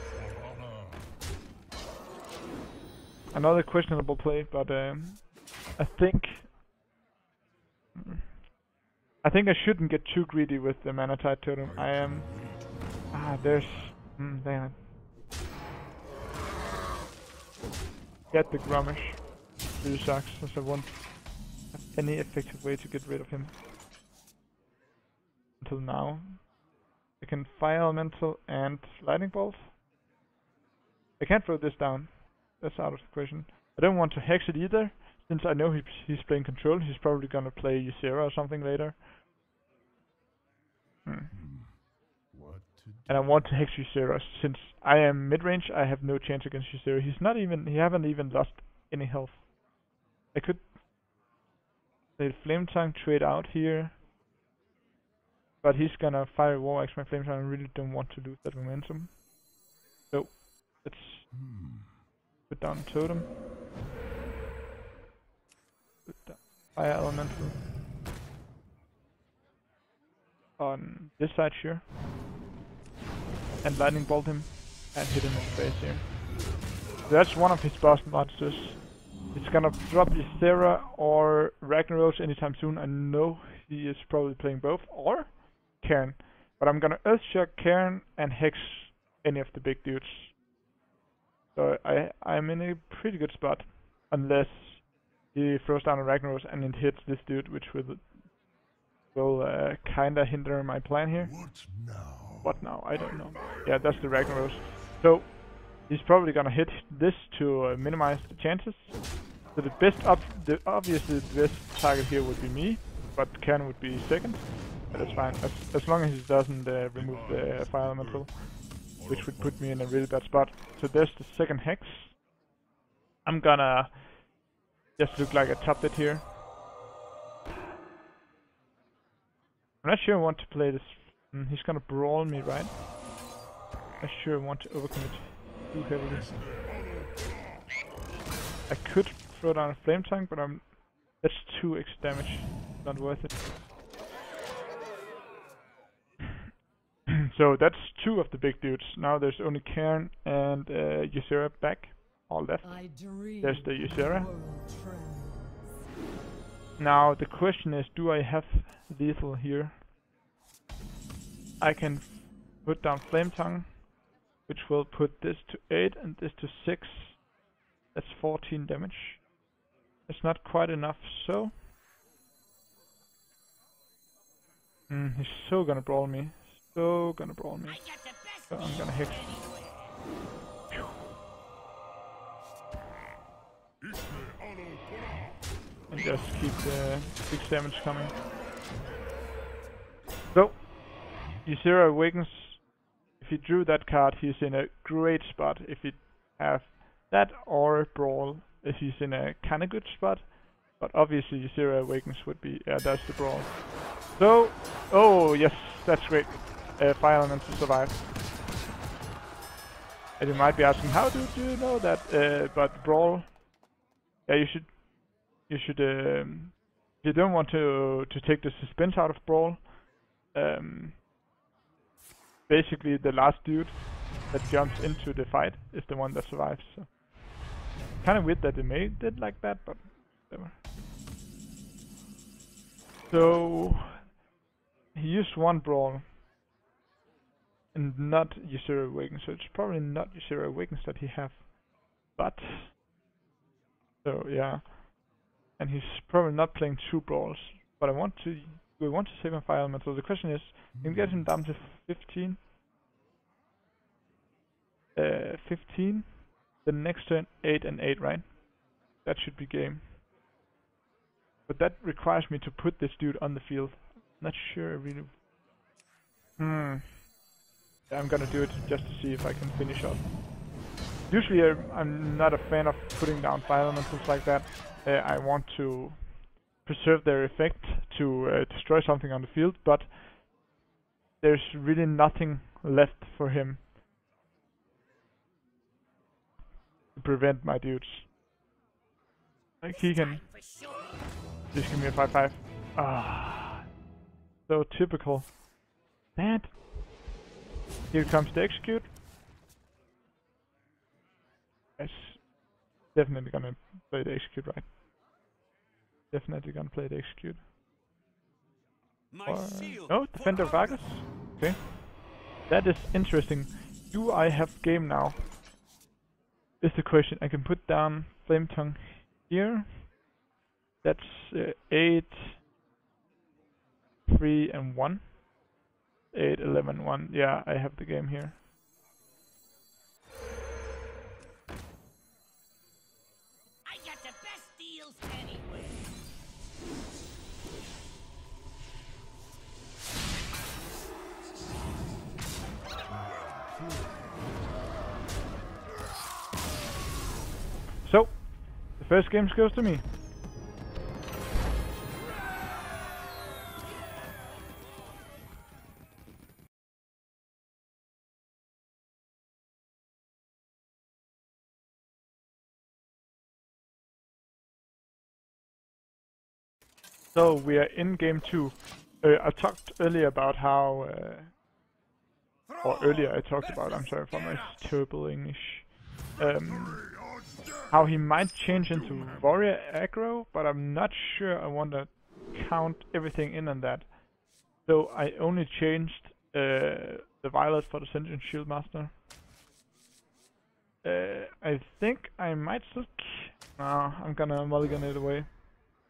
Another questionable play, but I think I shouldn't get too greedy with the Mana Tide Totem. I am... there's... damn it. Get the Grommish. Really sucks, as I won't have any effective way to get rid of him. Until now. I can Fire Elemental and Lightning Bolt. I can't throw this down. That's out of the question. I don't want to hex it either, since I know he's playing control. He's probably gonna play Ysera or something later. And I want to hex Ysera, since I am mid-range. I have no chance against Ysera. He haven't even lost any health. I could play Flame Tongue, trade out here, but he's gonna fire War Axe my Flame Tongue. I really don't want to lose that momentum. So let's put down Totem. Put down Fire Elemental on this side, sure. And Lightning Bolt him and hit him in the face here. So that's one of his boss monsters. It's gonna drop Ysera or Ragnaros anytime soon. I know he is probably playing both, or Cairn. But I'm gonna Earthshock Cairn and Hex any of the big dudes. So I'm in a pretty good spot, unless he throws down a Ragnaros and it hits this dude, which will kinda hinder my plan here. What now? I don't know. Yeah, that's the Ragnaros. So he's probably gonna hit this to minimize the chances. So obviously the best target here would be me, but Cairn would be second. But that's fine, as long as he doesn't remove the Fire Elemental, which would put me in a really bad spot. So there's the second Hex. I'm gonna just look like a top bit here. I'm not sure I want to play this. He's gonna brawl me, right? I'm not sure I want to overcommit too heavily. I could throw down a flame tongue, but that's 2 extra damage. Not worth it. So that's 2 of the big dudes. Now there's only Cairn and Ysera back, or left. There's the Ysera. Now the question is, do I have lethal here? I can put down Flame Tongue, which will put this to 8 and this to 6. That's 14 damage. It's not quite enough, so... he's so gonna brawl me. So gonna brawl me. So I'm gonna hex. And just keep the 6 damage coming. So, Ysera awakens. If he drew that card, he's in a great spot. If he have that or brawl, he's in a kinda good spot. But obviously Ysera awakens would be, yeah, that's the brawl. So, oh yes, that's great. Fire element to survive. And you might be asking, how do you know that? But brawl, yeah, you should. If you don't want to take the suspense out of brawl, basically the last dude that jumps into the fight is the one that survives. So kind of weird that they made it like that, but whatever. So he used 1 brawl and not Ysera Awakens, so it's probably not Ysera Awakens that he have. But so yeah. And he's probably not playing 2 brawls, but we want to save him fire element. So the question is, can we get him down to 15? 15. The next turn 8 and 8, right? That should be game. But that requires me to put this dude on the field. Not sure I really. Yeah, I'm gonna do it just to see if I can finish up. Usually I'm not a fan of putting down fire elementals like that. I want to preserve their effect to destroy something on the field, but there's really nothing left for him to prevent my dudes. Like he can just give me a 5/5. Ah, so typical. That. Here comes the execute. It's definitely gonna play the execute, right? Definitely gonna play the execute. No, Defender Vargas? Okay. That is interesting. Do I have game now? Is the question. I can put down Flame Tongue here. That's 8, 3 and 1. 8, 11, 1. Yeah, I have the game here. So, the first game goes to me. So we are in game 2. I talked earlier about how, I'm sorry for my terrible English, how he might change into warrior aggro, but I'm not sure I want to count everything in on that. So I only changed the violet for the Sentient Shield Master. I think I might still... No, I'm gonna mulligan it away.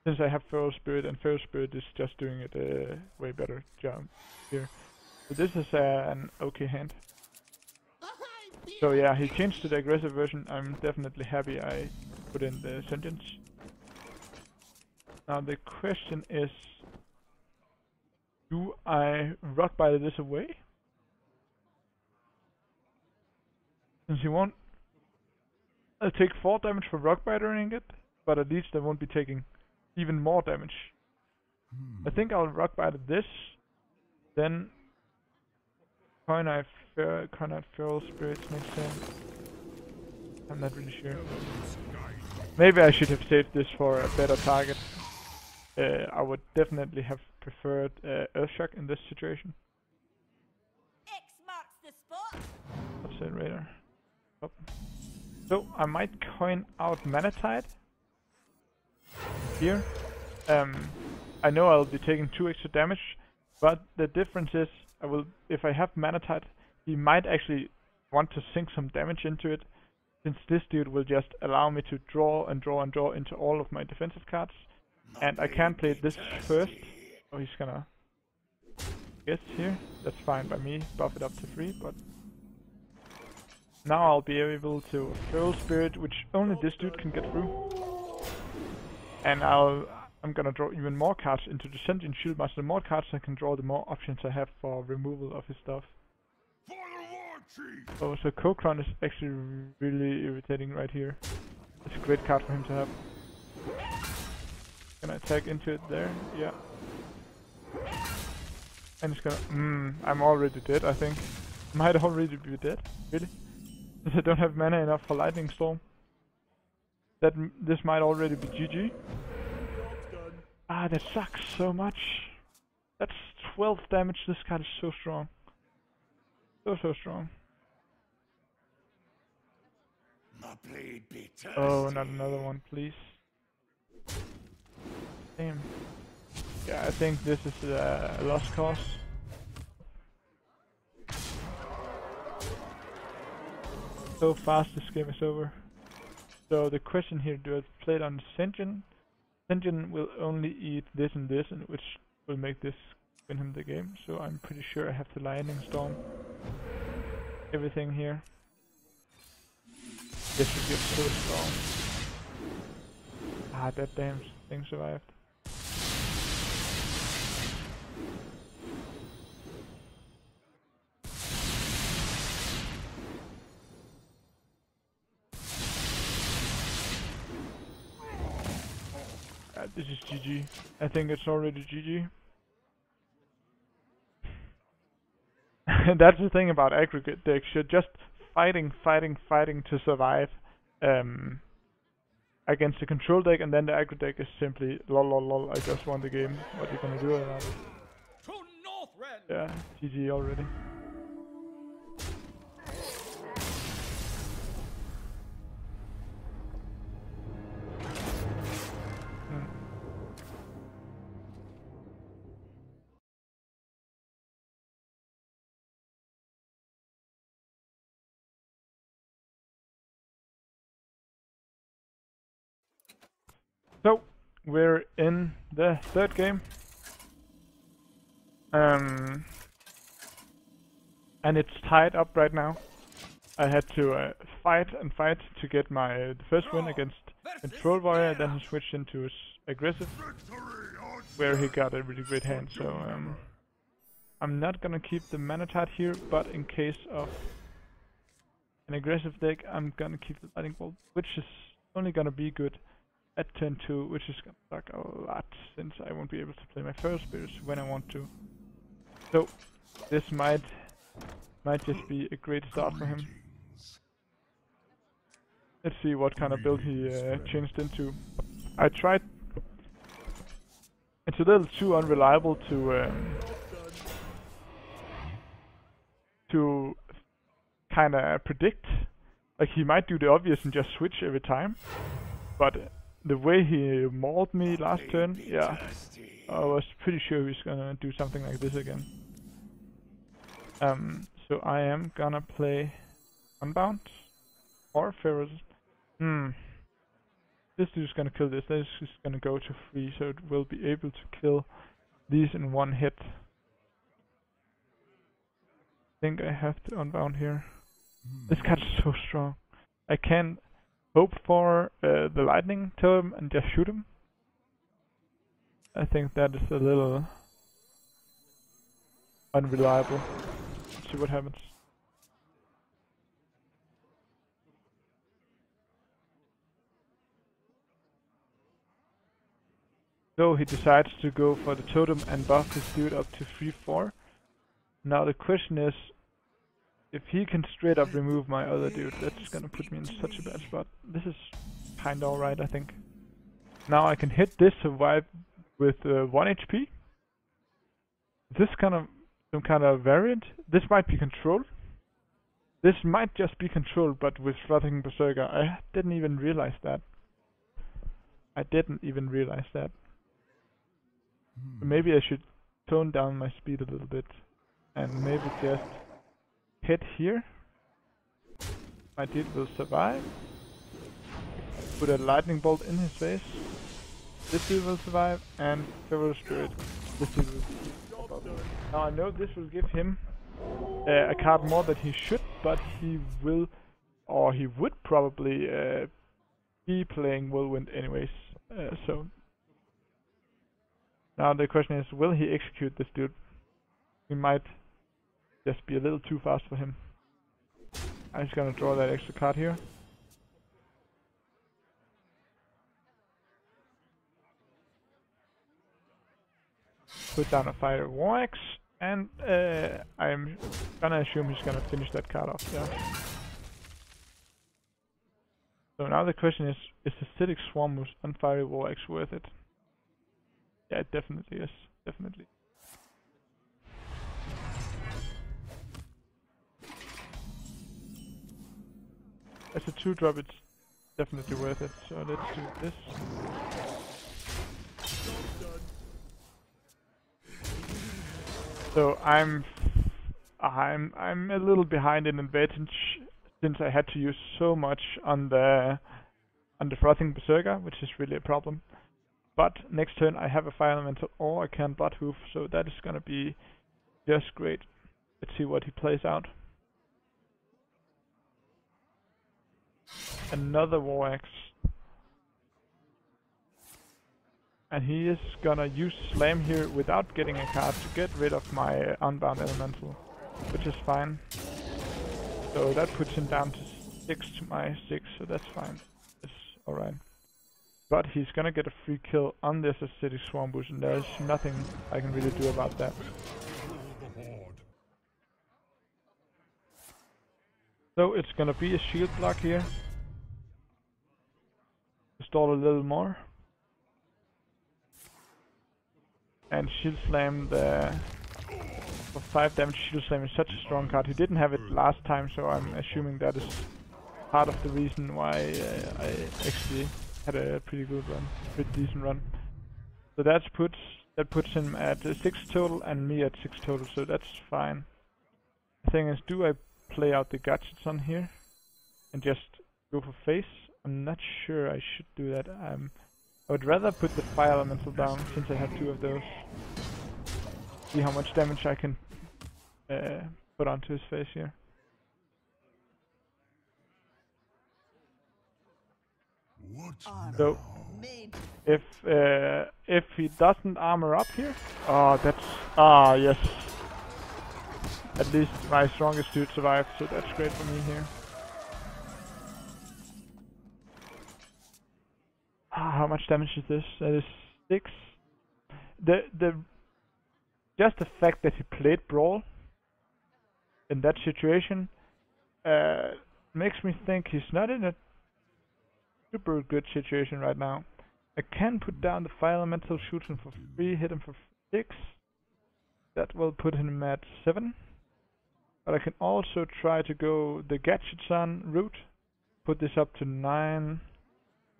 Since I have Feral Spirit, and Feral Spirit is just doing it a way better job here. So this is an okay hand. So yeah, he changed to the aggressive version. I'm definitely happy I put in the Sentience. Now the question is, do I rock bite this away? Since he won't... I'll take 4 damage for Rock Bitering it, but at least I won't be taking even more damage. I think I'll Rock Bite this, then Coin-Eye Feral Spirits makes sense. I'm not really sure. Maybe I should have saved this for a better target. I would definitely have preferred Earthshock in this situation. X marks the spot. Upset Raider. Oh. So I might coin out Manatide here. I know I'll be taking 2 extra damage, but the difference is if I have Manatide, he might actually want to sink some damage into it, since this dude will just allow me to draw and draw and draw into all of my defensive cards, and I can't play this first. Oh, he's gonna guess here. That's fine by me. Buff it up to 3, but now I'll be able to Feral Spirit, which only this dude can get through. And I'm gonna draw even more cards into the Sentient Shieldmaster. The more cards I can draw, the more options I have for removal of his stuff. Oh, so Kokron is actually really irritating right here. It's a great card for him to have. Can I attack into it there? Yeah. And it's gonna... I'm already dead, I think. Might already be dead. Really? Because I don't have mana enough for Lightning Storm. This might already be GG. Ah, that sucks so much. That's 12 damage. This card is so strong. So strong. Oh, not another one, please. Damn. Yeah, I think this is a lost cause. So fast this game is over. So the question here, do I play it on Sentient? Sentient will only eat this and this, and which will make this win him the game. So I'm pretty sure I have to Lightning Storm everything here. This should get so strong. Ah, that damn thing survived. This is GG. I think it's already GG. That's the thing about aggregate decks. You're just fighting to survive against the control deck, and then the aggro deck is simply lol, I just won the game. What are you gonna do about it? Yeah, GG already. So, we're in the third game. And it's tied up right now. I had to fight to get the first win against Control Warrior, then he switched into his aggressive, where he got a really great hand. So I'm not gonna keep the Manatide here, but in case of an aggressive deck, I'm gonna keep the Lightning Bolt, which is only gonna be good at turn 2, which is gonna suck a lot, since I won't be able to play my Feral Spirits when I want to. So this might just be a great start for him. Let's see what kind of build he changed into. I tried. It's a little too unreliable to kind of predict. Like, he might do the obvious and just switch every time, but the way he mauled me last turn, yeah, I was pretty sure he's gonna do something like this again. So I am gonna play Unbound or Feral. This dude's gonna kill this. This is gonna go to 3, so it will be able to kill these in one hit. I think I have to Unbound here. This card is so strong. I can hope for the lightning totem and just shoot him. I think that is a little unreliable. Let's see what happens. So he decides to go for the totem and buff his dude up to 3-4. Now the question is, if he can straight up remove my other dude, that's gonna put me in such a bad spot. This is kinda alright, I think. Now I can hit this survive with 1 HP. This kind of some kind of variant. This might be controlled. This might just be controlled, but with Frothing Berserker. I didn't even realize that. So maybe I should tone down my speed a little bit. And maybe just hit here. My dude will survive. Put a lightning bolt in his face. This dude will survive. And Feral Spirit. This dude will survive. Now I know this will give him a card more that he should, but he will, or he would probably be playing Whirlwind anyways. So now the question is, will he execute this dude? He might just be a little too fast for him. I'm just gonna draw that extra card here. Put down a Fire War Axe, and I'm gonna assume he's gonna finish that card off there. So now the question is the Acidic Swarm on Fire War Axe worth it? Yeah, it definitely is. Definitely. As a 2-drop, it's definitely worth it. So let's do this. So I'm a little behind in advantage since I had to use so much on the Frothing Berserker, which is really a problem. But next turn I have a Fire Elemental or I can Blood Hoof, so that is gonna be just great. Let's see what he plays out. Another War Axe. And he is gonna use Slam here without getting a card to get rid of my Unbound Elemental, which is fine. So that puts him down to 6 to my 6, so that's fine. It's alright. But he's gonna get a free kill on this Acidic Swarm Bush, and there's nothing I can really do about that. So it's gonna be a shield block here. Stall a little more. And Shield Slam for 5 damage. Shield Slam is such a strong card. He didn't have it last time, so I'm assuming that is part of the reason why I actually had a pretty decent run. So that puts him at 6 total and me at 6 total, so that's fine. The thing is, do I play out the gadgets on here and just go for face? I'm not sure I should do that. I would rather put the Fire Elemental down since I have 2 of those. See how much damage I can put onto his face here. So if he doesn't armor up here, yes. At least my strongest dude survived, so that's great for me here. How much damage is this? That is 6. Just the fact that he played Brawl in that situation makes me think he's not in a super good situation right now. I can put down the Fire Elemental, shoot him for 3, hit him for 6. That will put him at 7. But I can also try to go the Gadgets on route, put this up to 9.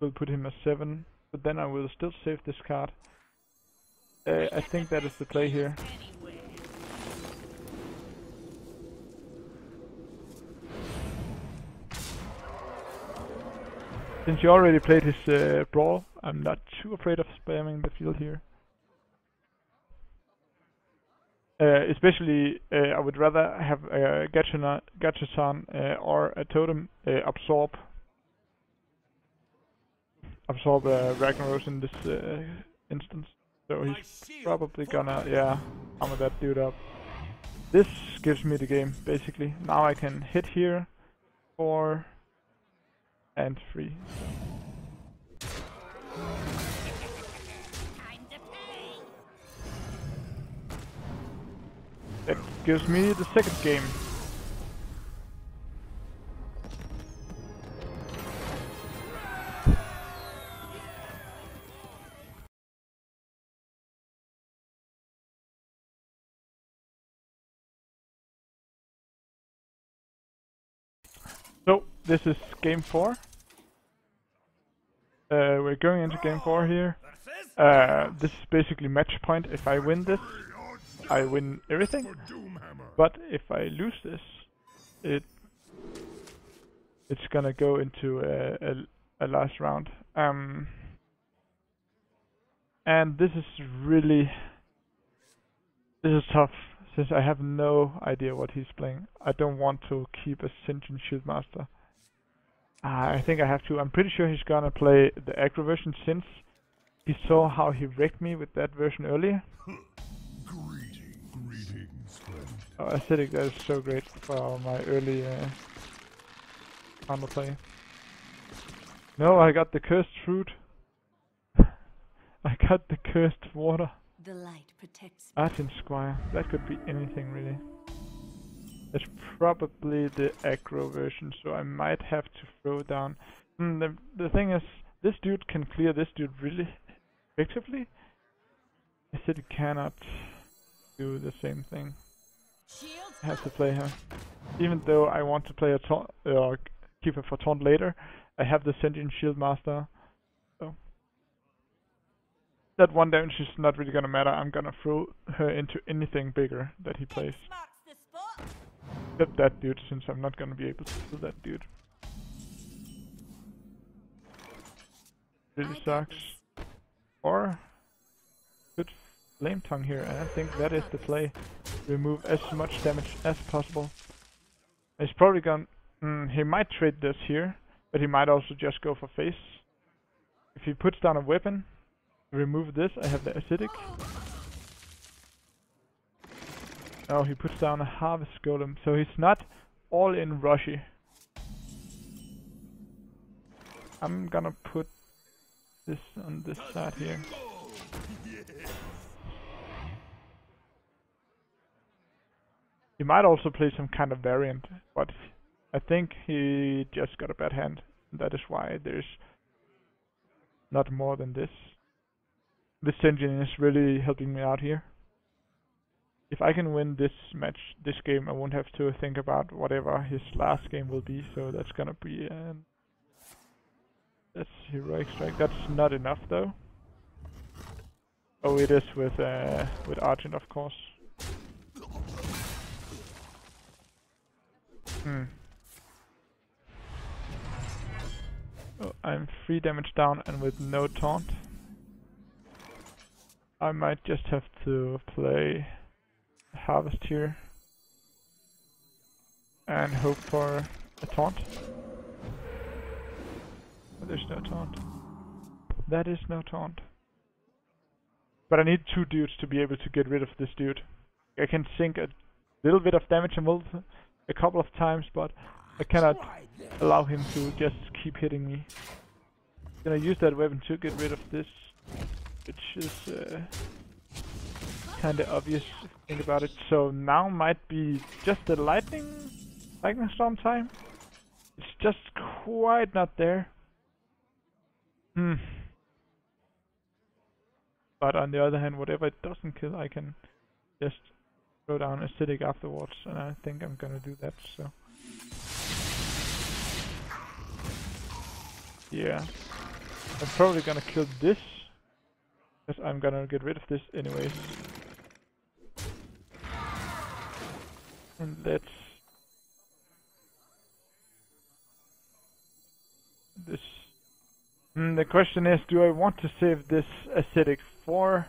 Will put him at 7, but then I will still save this card. I think that is the play here. Since you already played his Brawl, I'm not too afraid of spamming the field here. Especially, I would rather have a Gadgeton or a Totem absorb Ragnaros in this instance. So he's probably gonna, armor that dude up. This gives me the game, basically. Now I can hit here, 4 and 3. Time to That gives me the second game. So, this is game 4. We're going into game 4 here. This is basically match point. If I win this, I win everything. But if I lose this, it's gonna go into a last round. And this is tough, since I have no idea what he's playing. I don't want to keep a Sentient Shieldmaster. I think I have to. I'm pretty sure he's gonna play the aggro version, since he saw how he wrecked me with that version earlier. Greetings, friend. Oh, acidic, that is so great for my early counterplay. No, I got the cursed fruit. I got the cursed water. The light protects. Argent Squire. That could be anything, really. It's probably the aggro version, so I might have to throw down. The thing is, this dude can clear this dude really effectively. Acidic cannot do the same thing. I have to play her. Even though I want to play a taunt, or keep her for taunt later, I have the Sentient Shieldmaster. So that 1 damage is not really gonna matter. I'm gonna throw her into anything bigger that he plays. X marks the spot. Except that dude, since I'm not gonna be able to kill that dude. Really sucks. Or good Flame Tongue here, and I think that is the play. Remove as much damage as possible. He's probably gonna... he might trade this here, but he might also just go for face. If he puts down a weapon, remove this, I have the acidic. Oh, he puts down a harvest golem, so he's not all in rushy. I'm gonna put this on this side here. He might also play some kind of variant, but I think he just got a bad hand. That is why there's not more than this. This engine is really helping me out here. If I can win this match, this game, I won't have to think about whatever his last game will be, so that's gonna be that's Heroic Strike. That's not enough though. Oh, it is with Argent, of course. Oh, I'm 3 damage down and with no taunt. I might just have to play Harvest here and hope for a taunt. But there's no taunt. That is no taunt. But I need 2 dudes to be able to get rid of this dude. I can sink a little bit of damage and a couple of times, but I cannot allow him to just keep hitting me. I'm gonna use that weapon to get rid of this, which is kinda obvious if you think about it. So now might be just the lightning storm time. It's just quite not there. But on the other hand, whatever it doesn't kill, I can just throw down acidic afterwards, and I think I'm gonna do that. So yeah, I'm probably gonna kill this, because I'm gonna get rid of this anyways. And let's... this... the question is, do I want to save this acidic for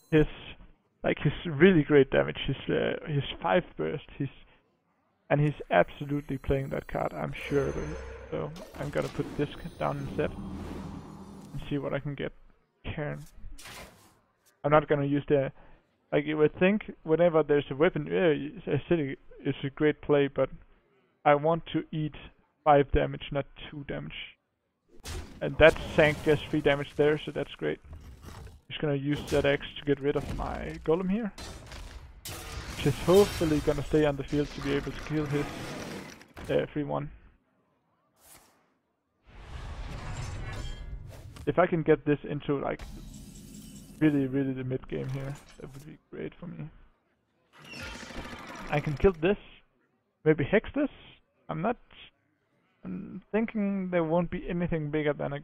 his... like his really great damage, his 5 burst, and he's absolutely playing that card, I'm sure of it. So I'm gonna put this down instead and see what I can get. Cairn. I'm not gonna use the... like, you would think whenever there's a weapon, acidic is a great play, but I want to eat 5 damage, not 2 damage. And that sank just 3 damage there, so that's great. Just gonna use that X to get rid of my golem here, which is hopefully gonna stay on the field to be able to kill his 3-1. If I can get this into like really the mid game here, that would be great for me. I can kill this, maybe hex this. I'm thinking there won't be anything bigger than a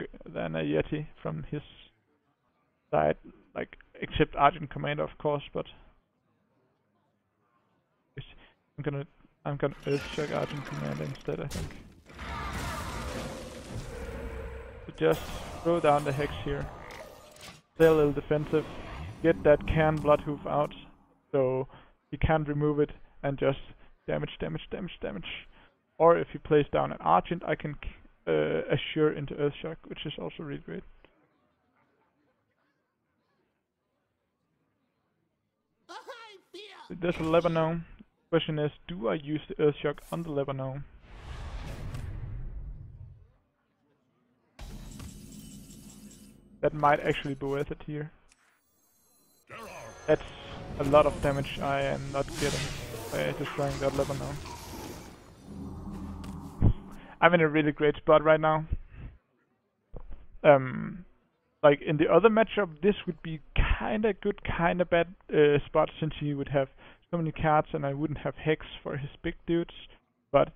Yeti from his side, like except Argent Commander of course, but I'm gonna Earthshock Argent Commander instead, I think. So just throw down the hex here. Stay a little defensive. Get that can Bloodhoof out so he can't remove it and just damage. Or if he plays down an Argent, I can assure into Earthshock, which is also really great. There's a lever now. Question is, do I use the Earthshock on the lever now? That might actually be worth it here. That's a lot of damage I am not getting by destroying that lever now. I'm in a really great spot right now. Like in the other matchup, this would be kinda good, kinda bad spot since he would have so many cards and I wouldn't have Hex for his big dudes. But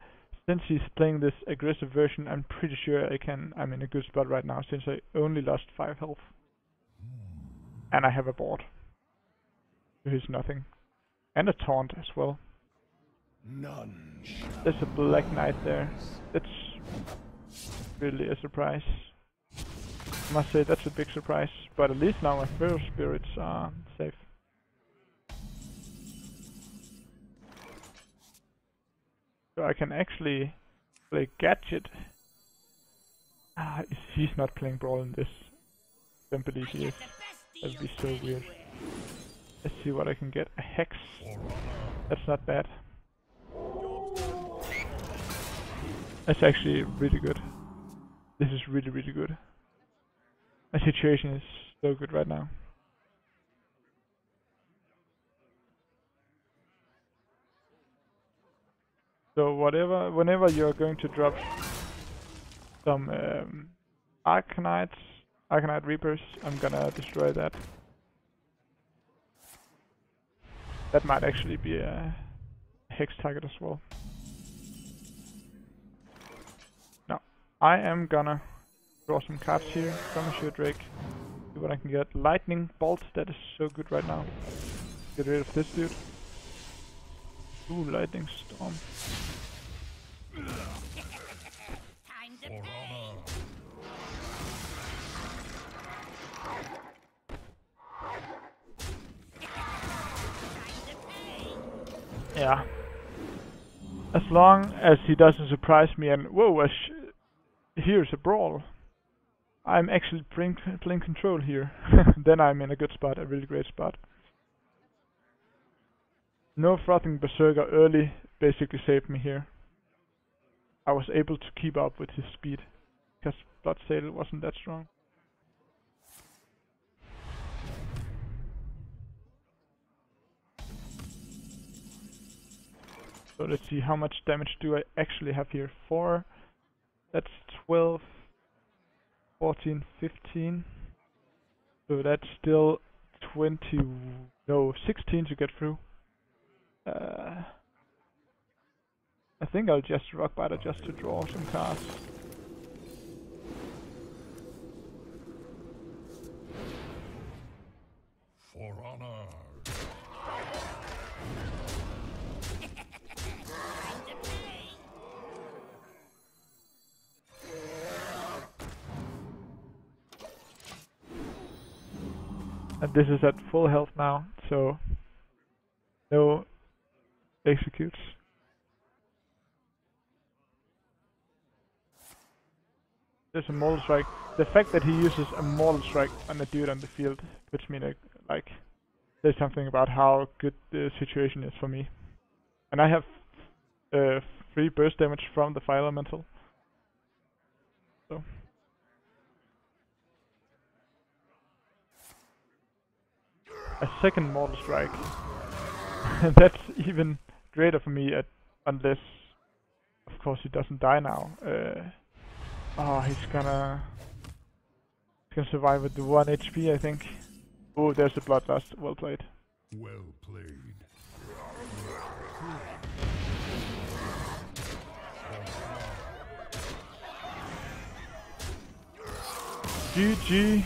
since he's playing this aggressive version, I'm pretty sure I'm in a good spot right now since I only lost 5 health. And I have a board. So he's nothing. And a taunt as well. None. There's a Black Knight there. That's really a surprise. I must say that's a big surprise, but at least now my Feral Spirits are safe. So I can actually play Gadget. He's not playing Brawl in this. Don't believe he is. That'd be so weird. Let's see what I can get. A Hex. That's not bad. That's actually really good. This is really good. My situation is so good right now. So whenever you're going to drop some Arcanite Reapers, I'm gonna destroy that. That might actually be a Hex target as well. No, I am gonna draw some cards here. Skirmisher Drake. See what I can get. Lightning Bolt, that is so good right now. Get rid of this dude. Ooh, Lightning Storm. Time to pay. Yeah. As long as he doesn't surprise me and whoa, here's a brawl. I'm actually playing control here. Then I'm in a good spot, a really great spot. No Frothing Berserker early basically saved me here. I was able to keep up with his speed because Bloodsail wasn't that strong. So let's see, how much damage do I actually have here? 4, that's 12, 14, 15. So that's still 16 to get through. I think I'll just Rockbiter just to draw some cards. For honor. And this is at full health now, so no executes. There's a Mortal Strike. The fact that he uses a Mortal Strike on a dude on the field puts me like says something about how good the situation is for me. And I have 3 burst damage from the Fire Elemental. So a second Mortal Strike. That's even greater for me, unless, of course, he doesn't die now. Oh, he's gonna survive with the 1 HP, I think. Oh, there's the bloodlust. Well played. Well played. GG.